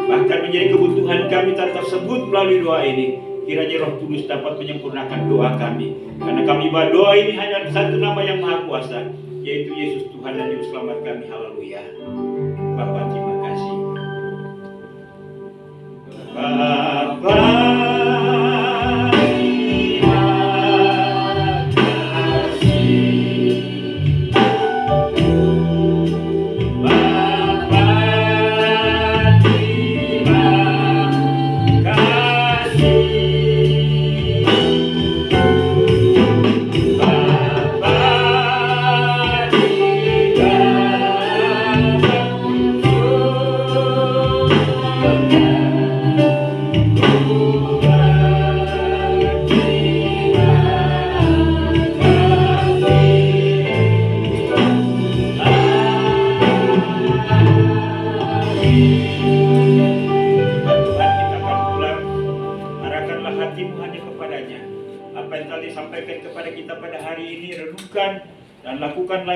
Bahkan menjadi kebutuhan kami tak tersebut melalui doa ini. Kiranya Roh Kudus dapat menyempurnakan doa kami. Karena kami bahwa doa ini hanya satu nama yang maha kuasa, yaitu Yesus Tuhan dan Juru Selamat kami. Haleluya. Bapa terima kasih. Bapa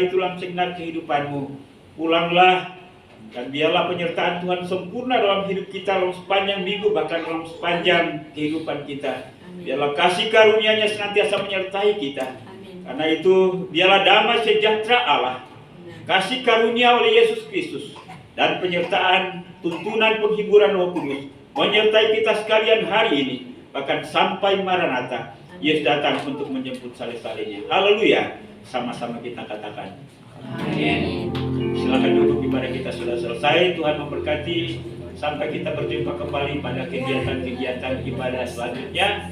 itu dalam segenap kehidupanmu. Pulanglah dan biarlah penyertaan Tuhan sempurna dalam hidup kita dalam sepanjang minggu, bahkan dalam sepanjang kehidupan kita. Biarlah kasih karunia-Nya senantiasa menyertai kita. Karena itu biarlah damai sejahtera Allah, kasih karunia oleh Yesus Kristus, dan penyertaan tuntunan penghiburan Roh Kudus menyertai kita sekalian hari ini, bahkan sampai Maranatha, Yesus datang untuk menjemput salib-salibnya. Haleluya. Sama-sama kita katakan amin. Silakan duduk, ibadah kita sudah selesai. Tuhan memberkati. Sampai kita berjumpa kembali pada kegiatan-kegiatan ibadah selanjutnya.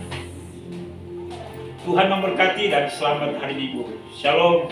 Tuhan memberkati dan selamat hari Minggu. Shalom.